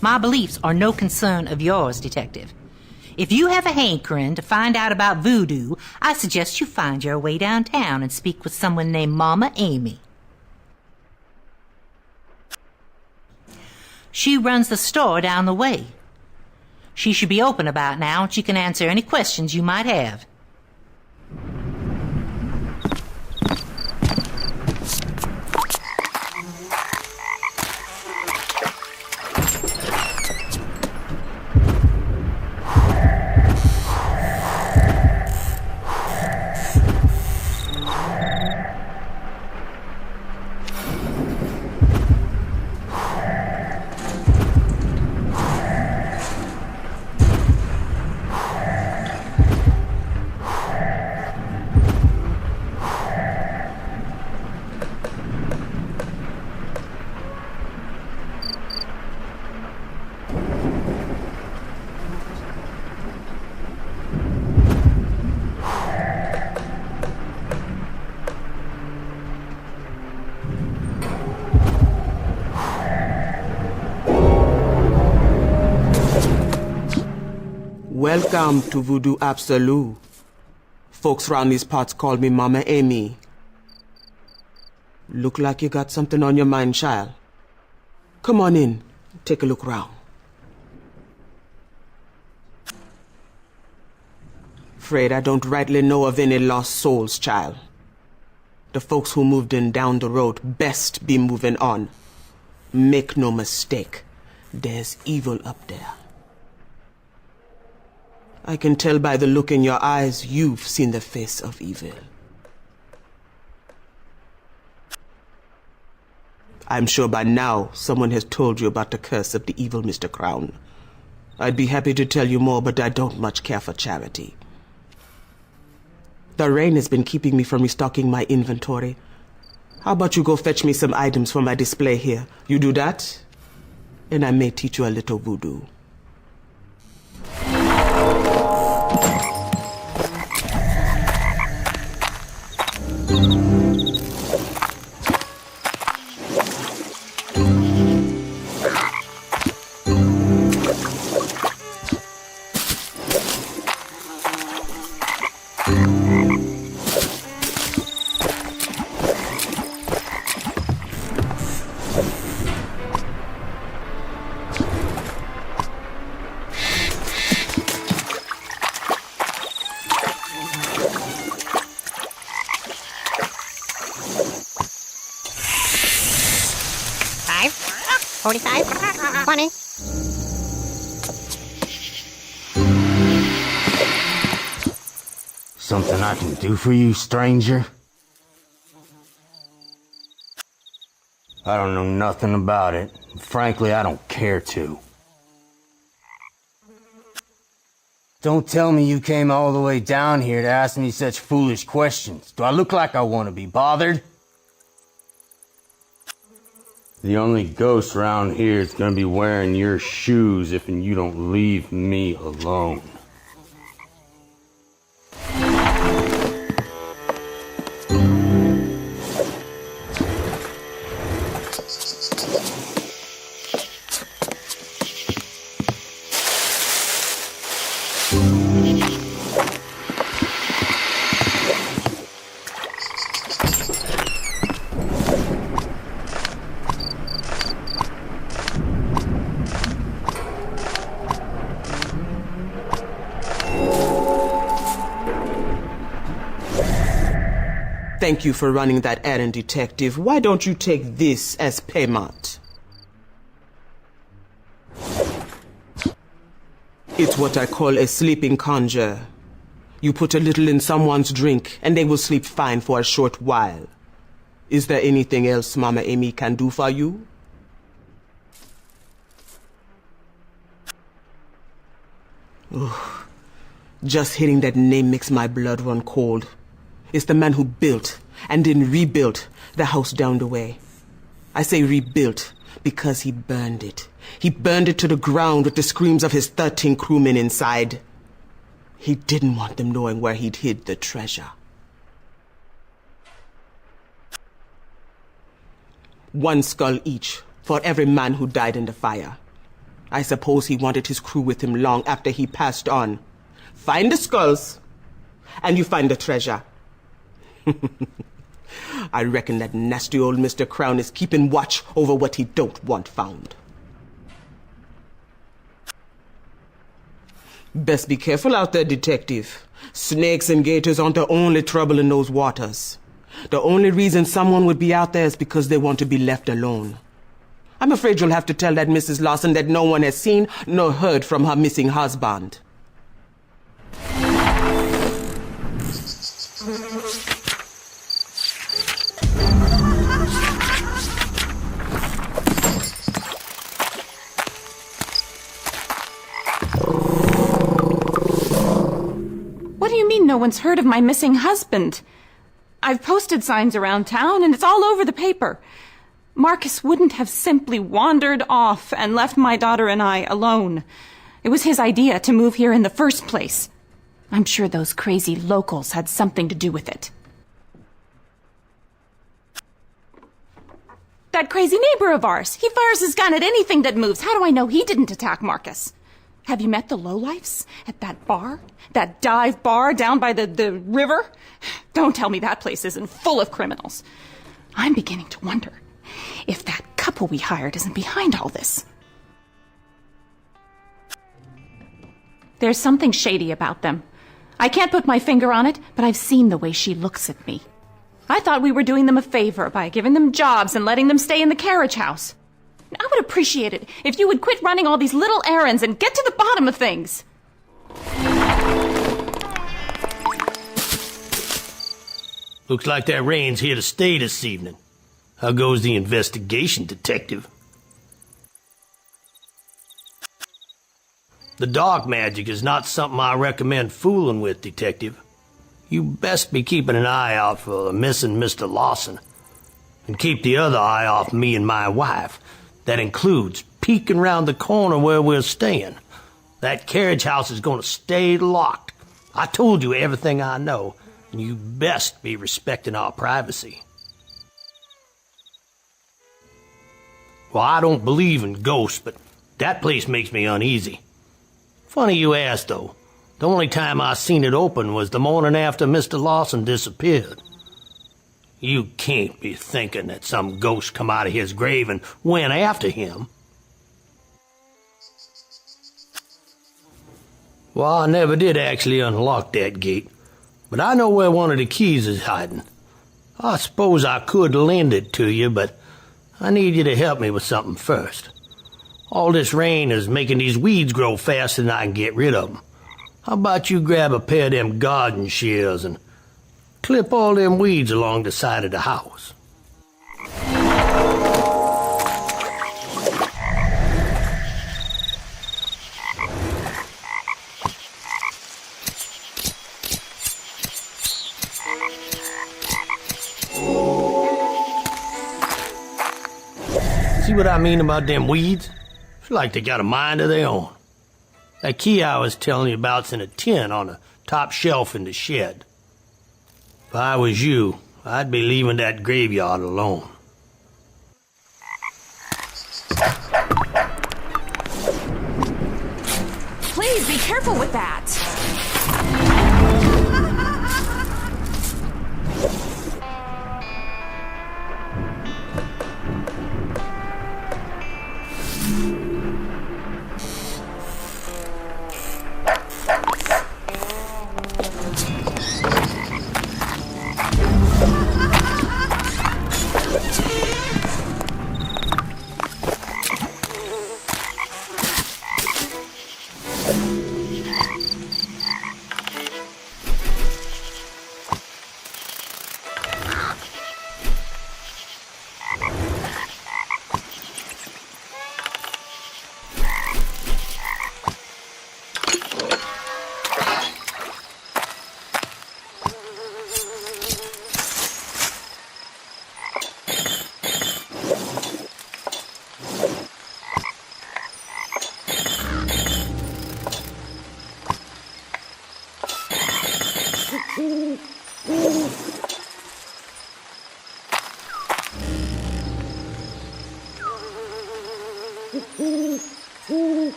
[SPEAKER 4] my beliefs are no concern of yours, Detective. If you have a hankering to find out about voodoo, I suggest you find your way downtown and speak with someone named Mama Amy. She runs the store down the way. She should be open about now, and she can answer any questions you might have.
[SPEAKER 12] Welcome to Voodoo Absolute. Folks round these parts call me Mama Amy. Look like you got something on your mind, child. Come on in, take a look round. Afraid I don't rightly know of any lost souls, child. The folks who moved in down the road best be moving on. Make no mistake, there's evil up there. I can tell by the look in your eyes you've seen the face of evil. I'm sure by now someone has told you about the curse of the evil Mr. Crown. I'd be happy to tell you more, but I don't much care for charity. The rain has been keeping me from restocking my inventory. How about you go fetch me some items for my display here? You do that, and I may teach you a little voodoo.
[SPEAKER 1] Something I can do for you, stranger? I don't know nothing about it. Frankly, I don't care to. Don't tell me you came all the way down here to ask me such foolish questions. Do I look like I want to be bothered? The only ghost around here is gonna be wearing your shoes if you don't leave me alone.
[SPEAKER 12] Thank you for running that errand, Detective. Why don't you take this as payment? It's what I call a sleeping conjure. You put a little in someone's drink, and they will sleep fine for a short while. Is there anything else Mama Amy can do for you? Just hearing that name makes my blood run cold. It's the man who built and then rebuilt the house down the way. I say rebuilt because he burned it. He burned it to the ground with the screams of his 13 crewmen inside. He didn't want them knowing where he'd hid the treasure. One skull each, for every man who died in the fire. I suppose he wanted his crew with him long after he passed on. Find the skulls, and you find the treasure. I reckon that nasty old Mr. Crown is keeping watch over what he don't want found. Best be careful out there, detective. Snakes and gators aren't the only trouble in those waters. The only reason someone would be out there is because they want to be left alone. I'm afraid you'll have to tell that Mrs. Lawson that no one has seen nor heard from her missing husband.
[SPEAKER 6] What do you mean no one's heard of my missing husband? I've posted signs around town, and it's all over the paper. Marcus wouldn't have simply wandered off and left my daughter and I alone. It was his idea to move here in the first place. I'm sure those crazy locals had something to do with it. That crazy neighbor of ours, he fires his gun at anything that moves. How do I know he didn't attack Marcus? Have you met the lowlifes at that bar? That dive bar down by the river? Don't tell me that place isn't full of criminals. I'm beginning to wonder if that couple we hired isn't behind all this. There's something shady about them. I can't put my finger on it, but I've seen the way she looks at me. I thought we were doing them a favor by giving them jobs and letting them stay in the carriage house. I would appreciate it if you would quit running all these little errands and get to the bottom of things.
[SPEAKER 5] Looks like that rain's here to stay this evening. How goes the investigation, detective? The dark magic is not something I recommend fooling with, detective. You best be keeping an eye out for the missing Mr. Lawson. And keep the other eye off me and my wife. That includes peeking round the corner where we're staying. That carriage house is going to stay locked. I told you everything I know, and you best be respecting our privacy. Well, I don't believe in ghosts, but that place makes me uneasy. Funny you ask, though. The only time I seen it open was the morning after Mr. Lawson disappeared. You can't be thinking that some ghost come out of his grave and went after him. Well, I never did actually unlock that gate, but I know where one of the keys is hiding. I suppose I could lend it to you, but I need you to help me with something first. All this rain is making these weeds grow faster than I can get rid of them. How about you grab a pair of them garden shears and clip all them weeds along the side of the house? See what I mean about them weeds? It's like they got a mind of their own. That key I was telling you about's in a tin on the top shelf in the shed. If I was you, I'd be leaving that graveyard alone.
[SPEAKER 6] Please be careful with that.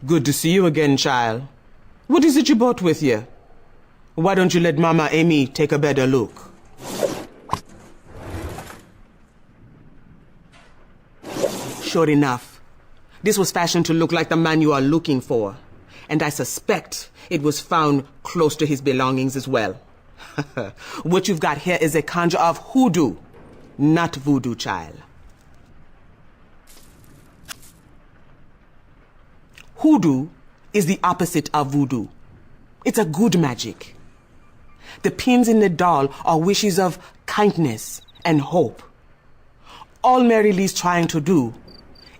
[SPEAKER 12] Good to see you again, child. What is it you brought with you? Why don't you let Mama Amy take a better look? Sure enough, this was fashioned to look like the man you are looking for. And I suspect it was found close to his belongings as well. What you've got here is a conjure of hoodoo, not voodoo, child. Hoodoo is the opposite of voodoo. It's a good magic. The pins in the doll are wishes of kindness and hope. All Mary Lee's trying to do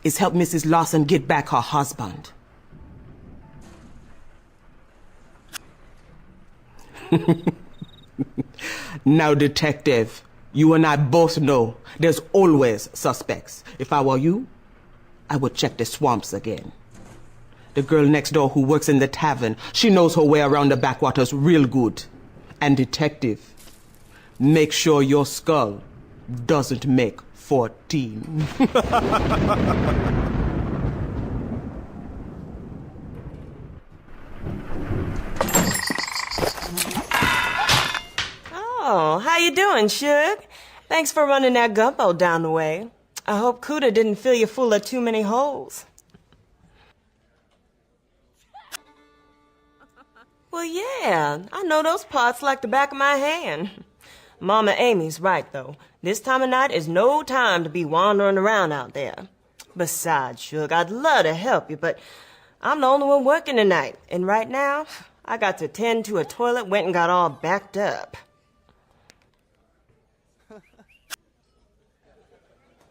[SPEAKER 12] is help Mrs. Lawson get back her husband. Now, detective, you and I both know there's always suspects. If I were you, I would check the swamps again. The girl next door who works in the tavern, she knows her way around the backwaters real good. And detective, make sure your skull doesn't make 14.
[SPEAKER 7] Oh, how you doing, Suge? Thanks for running that gumbo down the way. I hope Cuda didn't fill you full of too many holes. Well, yeah, I know those parts like the back of my hand. Mama Amy's right, though. This time of night is no time to be wandering around out there. Besides, Suge, I'd love to help you, but I'm the only one working tonight. And right now, I got to tend to a toilet went and got all backed up.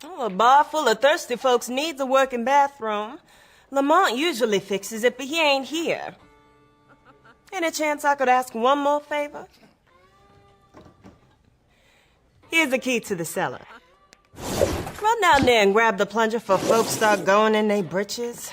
[SPEAKER 7] Oh, a bar full of thirsty folks needs a working bathroom. Lamont usually fixes it, but he ain't here. Any chance I could ask one more favor? Here's the key to the cellar. Run down there and grab the plunger for folks start going in their britches.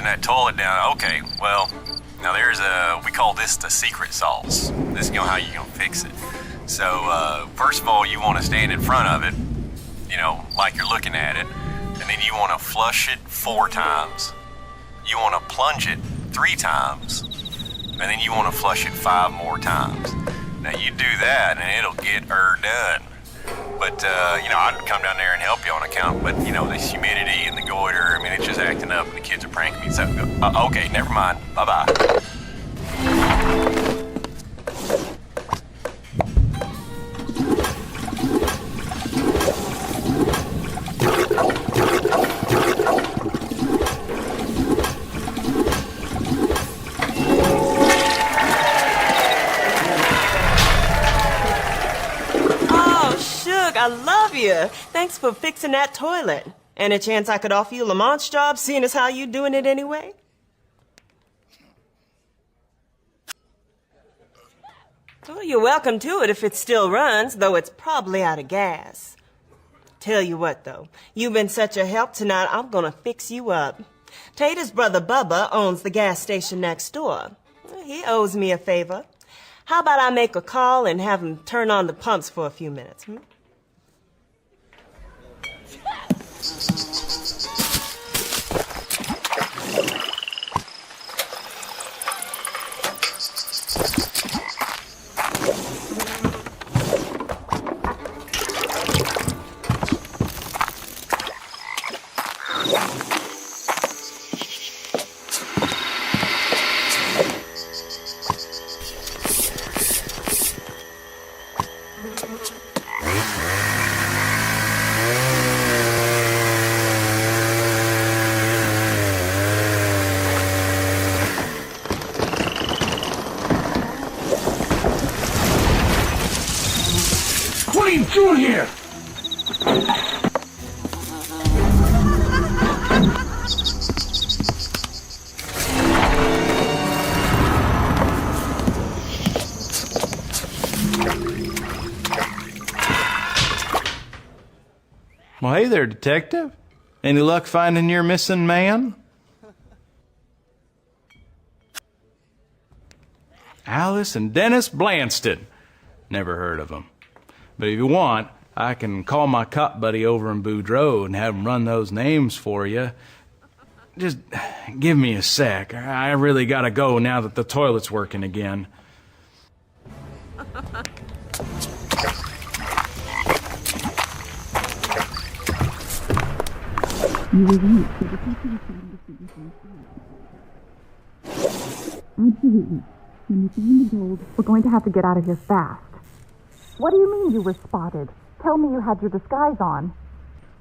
[SPEAKER 13] That toilet down. Okay, well, now there's we call this the secret sauce. This is how you're gonna fix it. So, first of all, you want to stand in front of it, like you're looking at it, and then you want to flush it 4 times. You want to plunge it 3 times, and then you want to flush it 5 more times. Now, you do that, and it'll get her done. But, I'd come down there and help you on account, but, this humidity and the goiter, it's just acting up and the kids are pranking me. So, okay, never mind. Bye-bye.
[SPEAKER 7] I love you. Thanks for fixing that toilet. Any chance I could offer you Lamont's job, seeing as how you doing it anyway? Well, you're welcome to it if it still runs, though it's probably out of gas. Tell you what, though, you've been such a help tonight, I'm gonna fix you up. Tater's brother Bubba owns the gas station next door. He owes me a favor. How about I make a call and have him turn on the pumps for a few minutes,
[SPEAKER 5] What are you doing here?
[SPEAKER 8] Well, hey there, detective. Any luck finding your missing man? Alice and Dennis Blanston. Never heard of them. But if you want, I can call my cop buddy over in Boudreaux and have him run those names for you. Just give me a sec. I really gotta go now that the toilet's working again.
[SPEAKER 6] You were right. The detective is starting to figure things out. Absolutely. When we find the gold, we're going to have to get out of here fast. What do you mean you were spotted? Tell me you had your disguise on.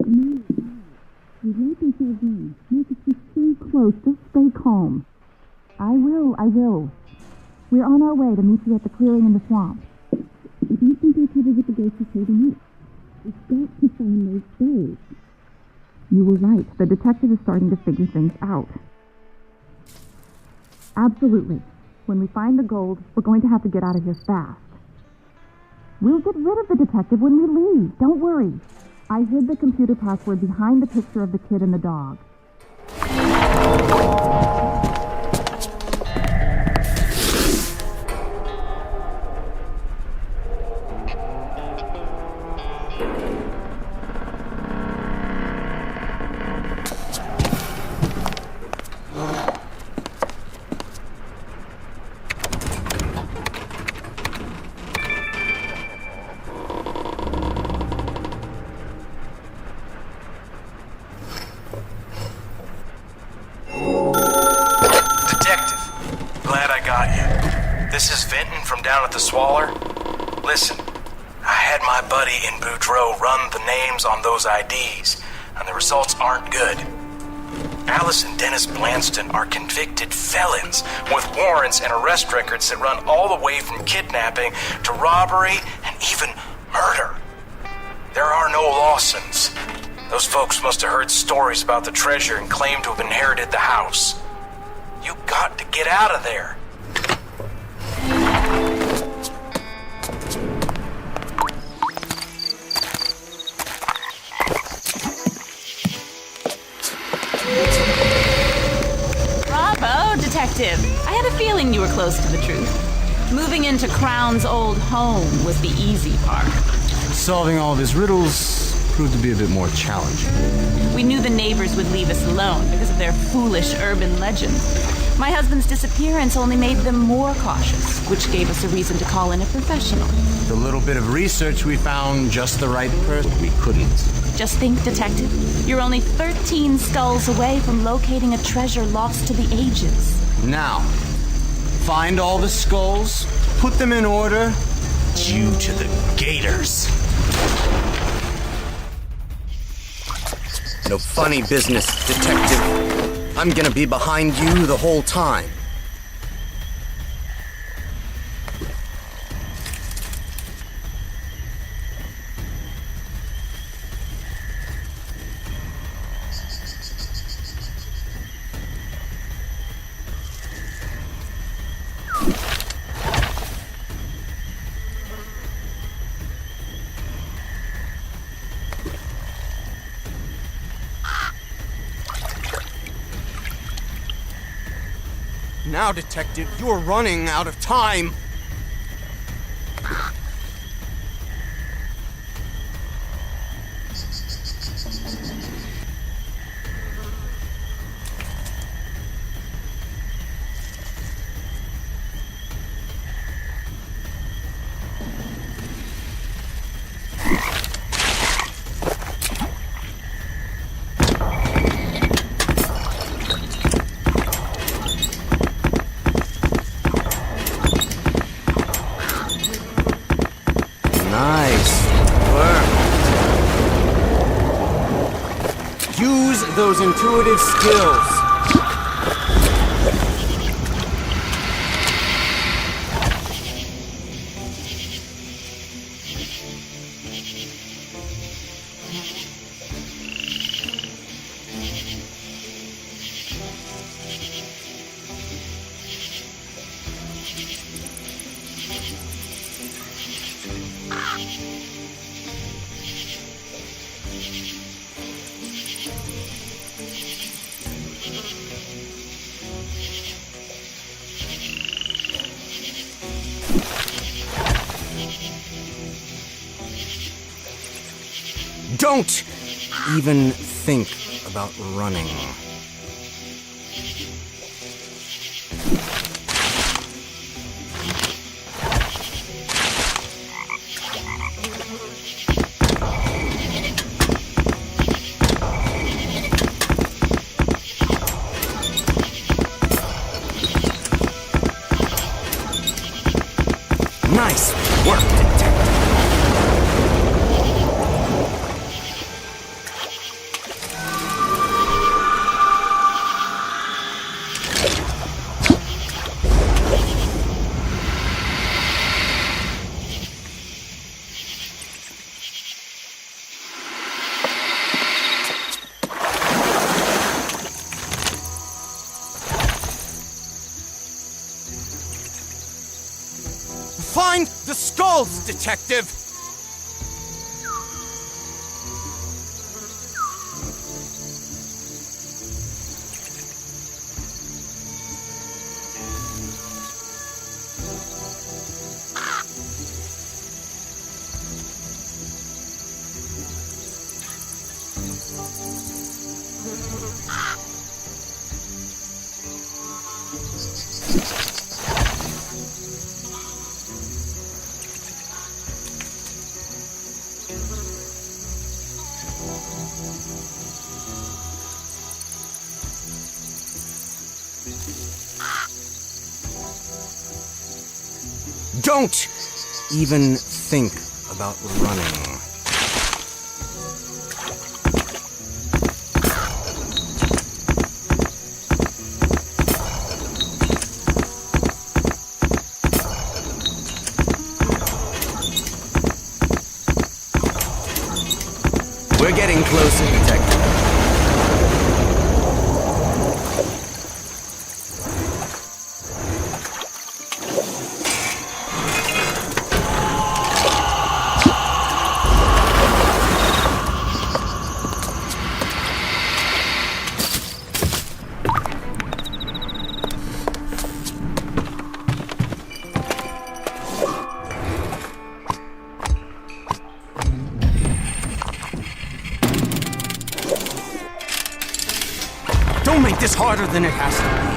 [SPEAKER 6] No. You let yourself in. Marcus, just stay close. Just stay calm. I will. We're on our way to meet you at the clearing in the swamp. I don't think our trouble with the ghost is holding up. We've got to find those gold. You were right. The detective is starting to figure things out. Absolutely. When we find the gold, we're going to have to get out of here fast. We'll get rid of the detective when we leave. Don't worry. I hid the computer password behind the picture of the kid and the dog.
[SPEAKER 14] This is Vinton from down at the Swaller. Listen, I had my buddy in Boudreaux run the names on those IDs, and the results aren't good. Alice and Dennis Blanston are convicted felons with warrants and arrest records that run all the way from kidnapping to robbery and even murder. There are no Lawsons. Those folks must have heard stories about the treasure and claimed to have inherited the house. You got to get out of there.
[SPEAKER 6] Bravo, Detective. I had a feeling you were close to the truth. Moving into Crown's old home was the easy part.
[SPEAKER 1] Solving all of his riddles proved to be a bit more challenging.
[SPEAKER 6] We knew the neighbors would leave us alone because of their foolish urban legends. My husband's disappearance only made them more cautious, which gave us a reason to call in a professional.
[SPEAKER 1] The little bit of research we found just the right person. We couldn't.
[SPEAKER 6] Just think, Detective, you're only 13 skulls away from locating a treasure lost to the ages.
[SPEAKER 1] Now, find all the skulls, put them in order. Due to the gators. No funny business, Detective. I'm gonna be behind you the whole time. Now, Detective, you're running out of time. Nice work. Use those intuitive skills. Don't even think about running.
[SPEAKER 15] Nice work, detective. Find the skulls, detective! Don't even think about running. We're getting closer, detective. Don't make this harder than it has to be.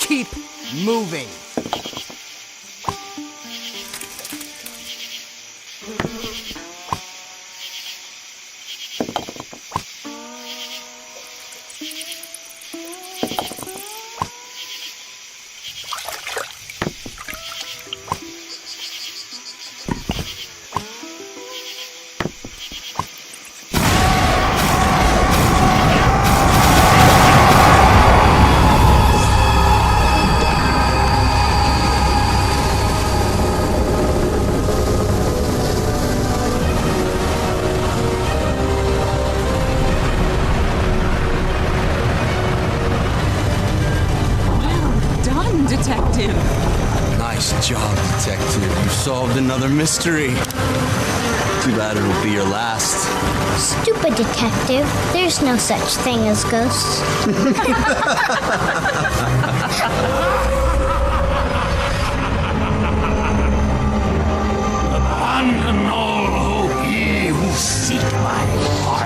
[SPEAKER 15] Keep moving.
[SPEAKER 6] Detective.
[SPEAKER 1] Nice job, detective. You solved another mystery. Too bad it'll be your last.
[SPEAKER 2] Stupid detective. There's no such thing as ghosts.
[SPEAKER 5] Abandon all hope, ye who seek my heart.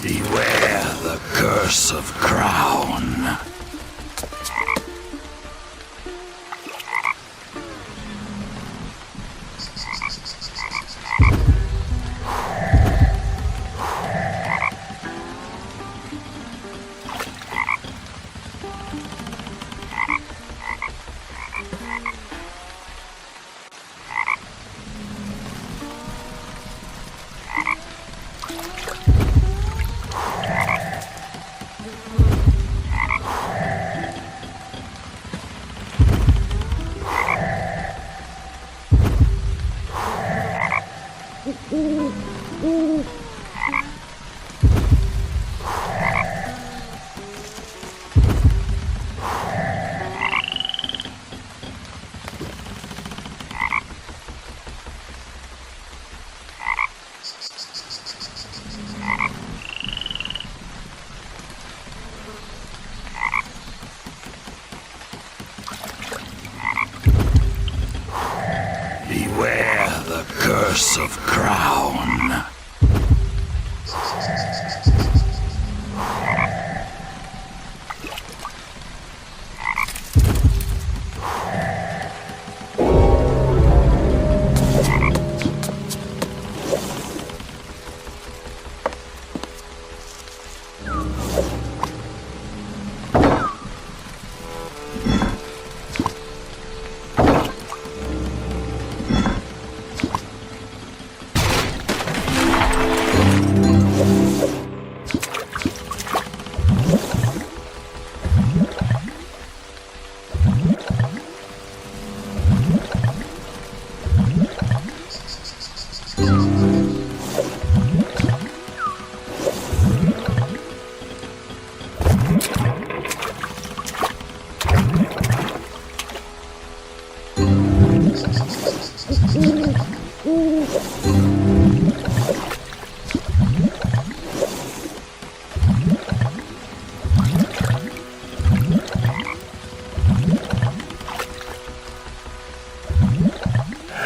[SPEAKER 9] Beware the curse of Crown. Beware the curse of Crown.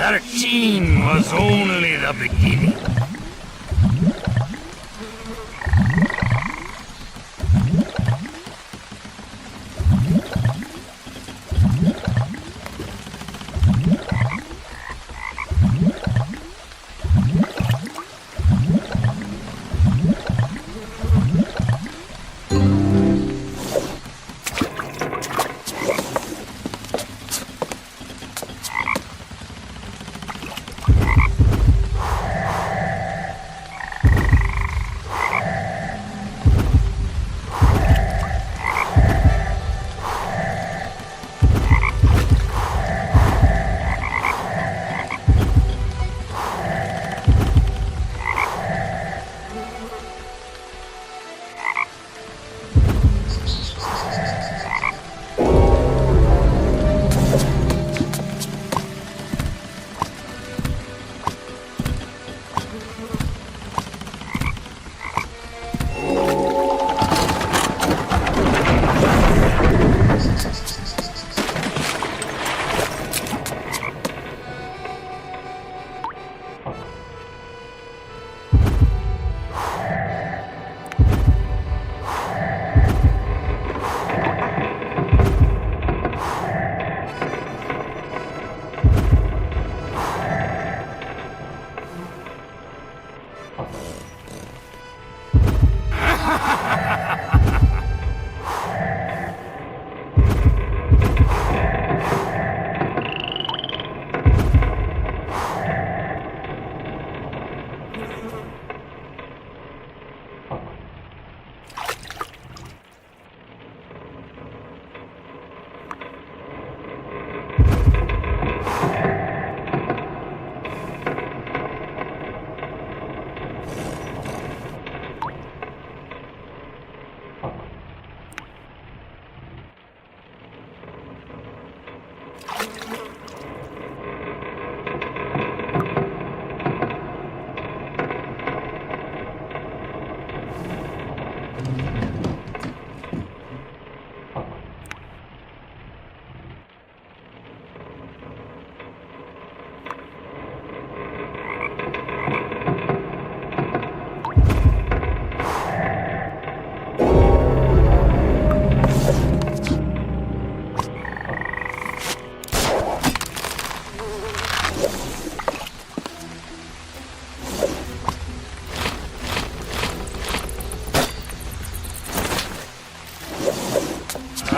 [SPEAKER 9] Our team was only the beginning.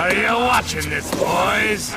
[SPEAKER 9] Are you watching this, boys?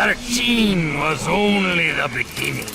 [SPEAKER 9] Our team was only the beginning.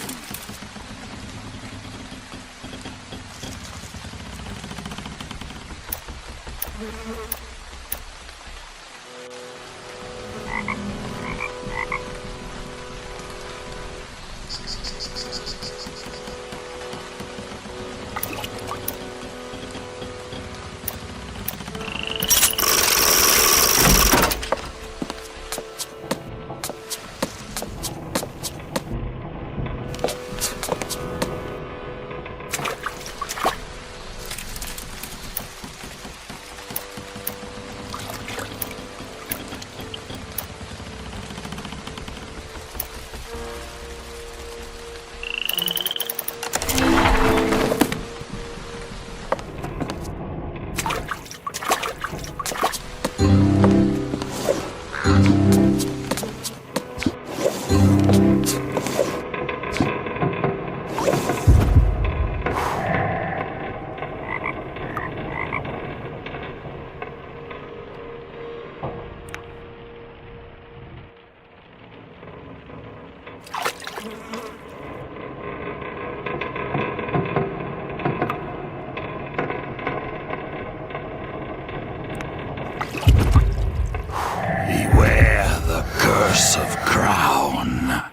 [SPEAKER 9] Beware the curse of Crown.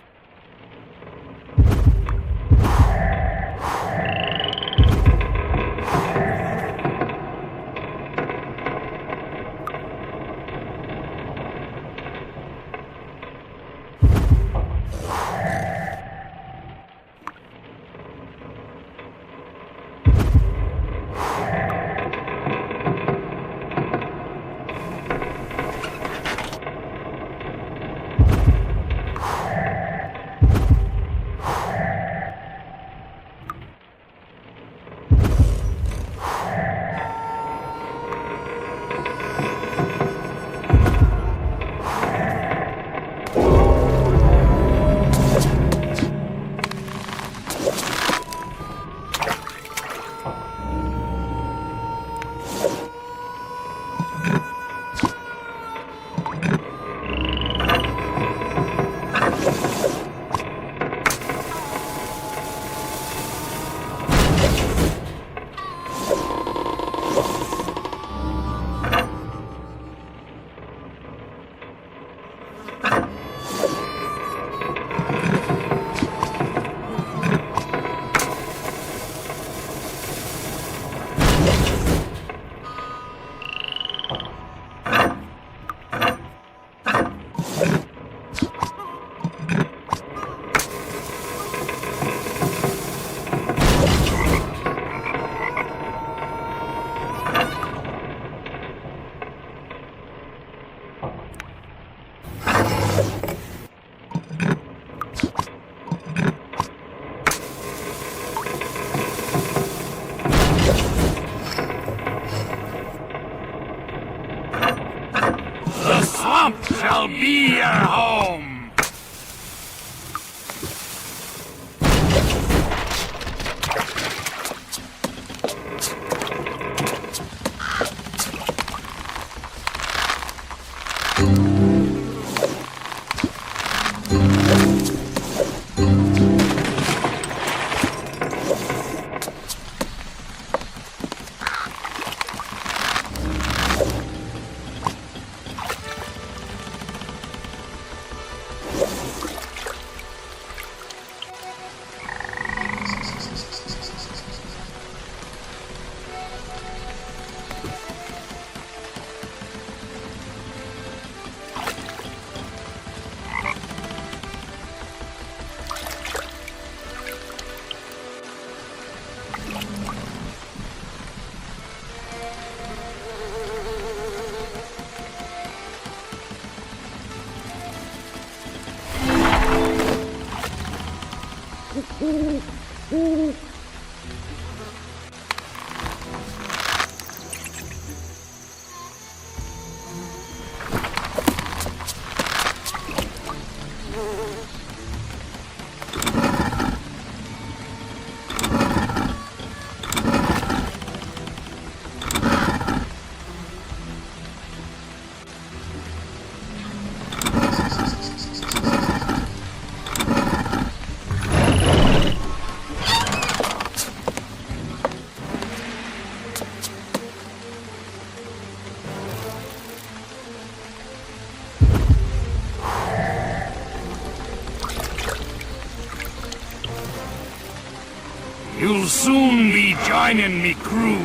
[SPEAKER 9] You'll soon be joining me crew.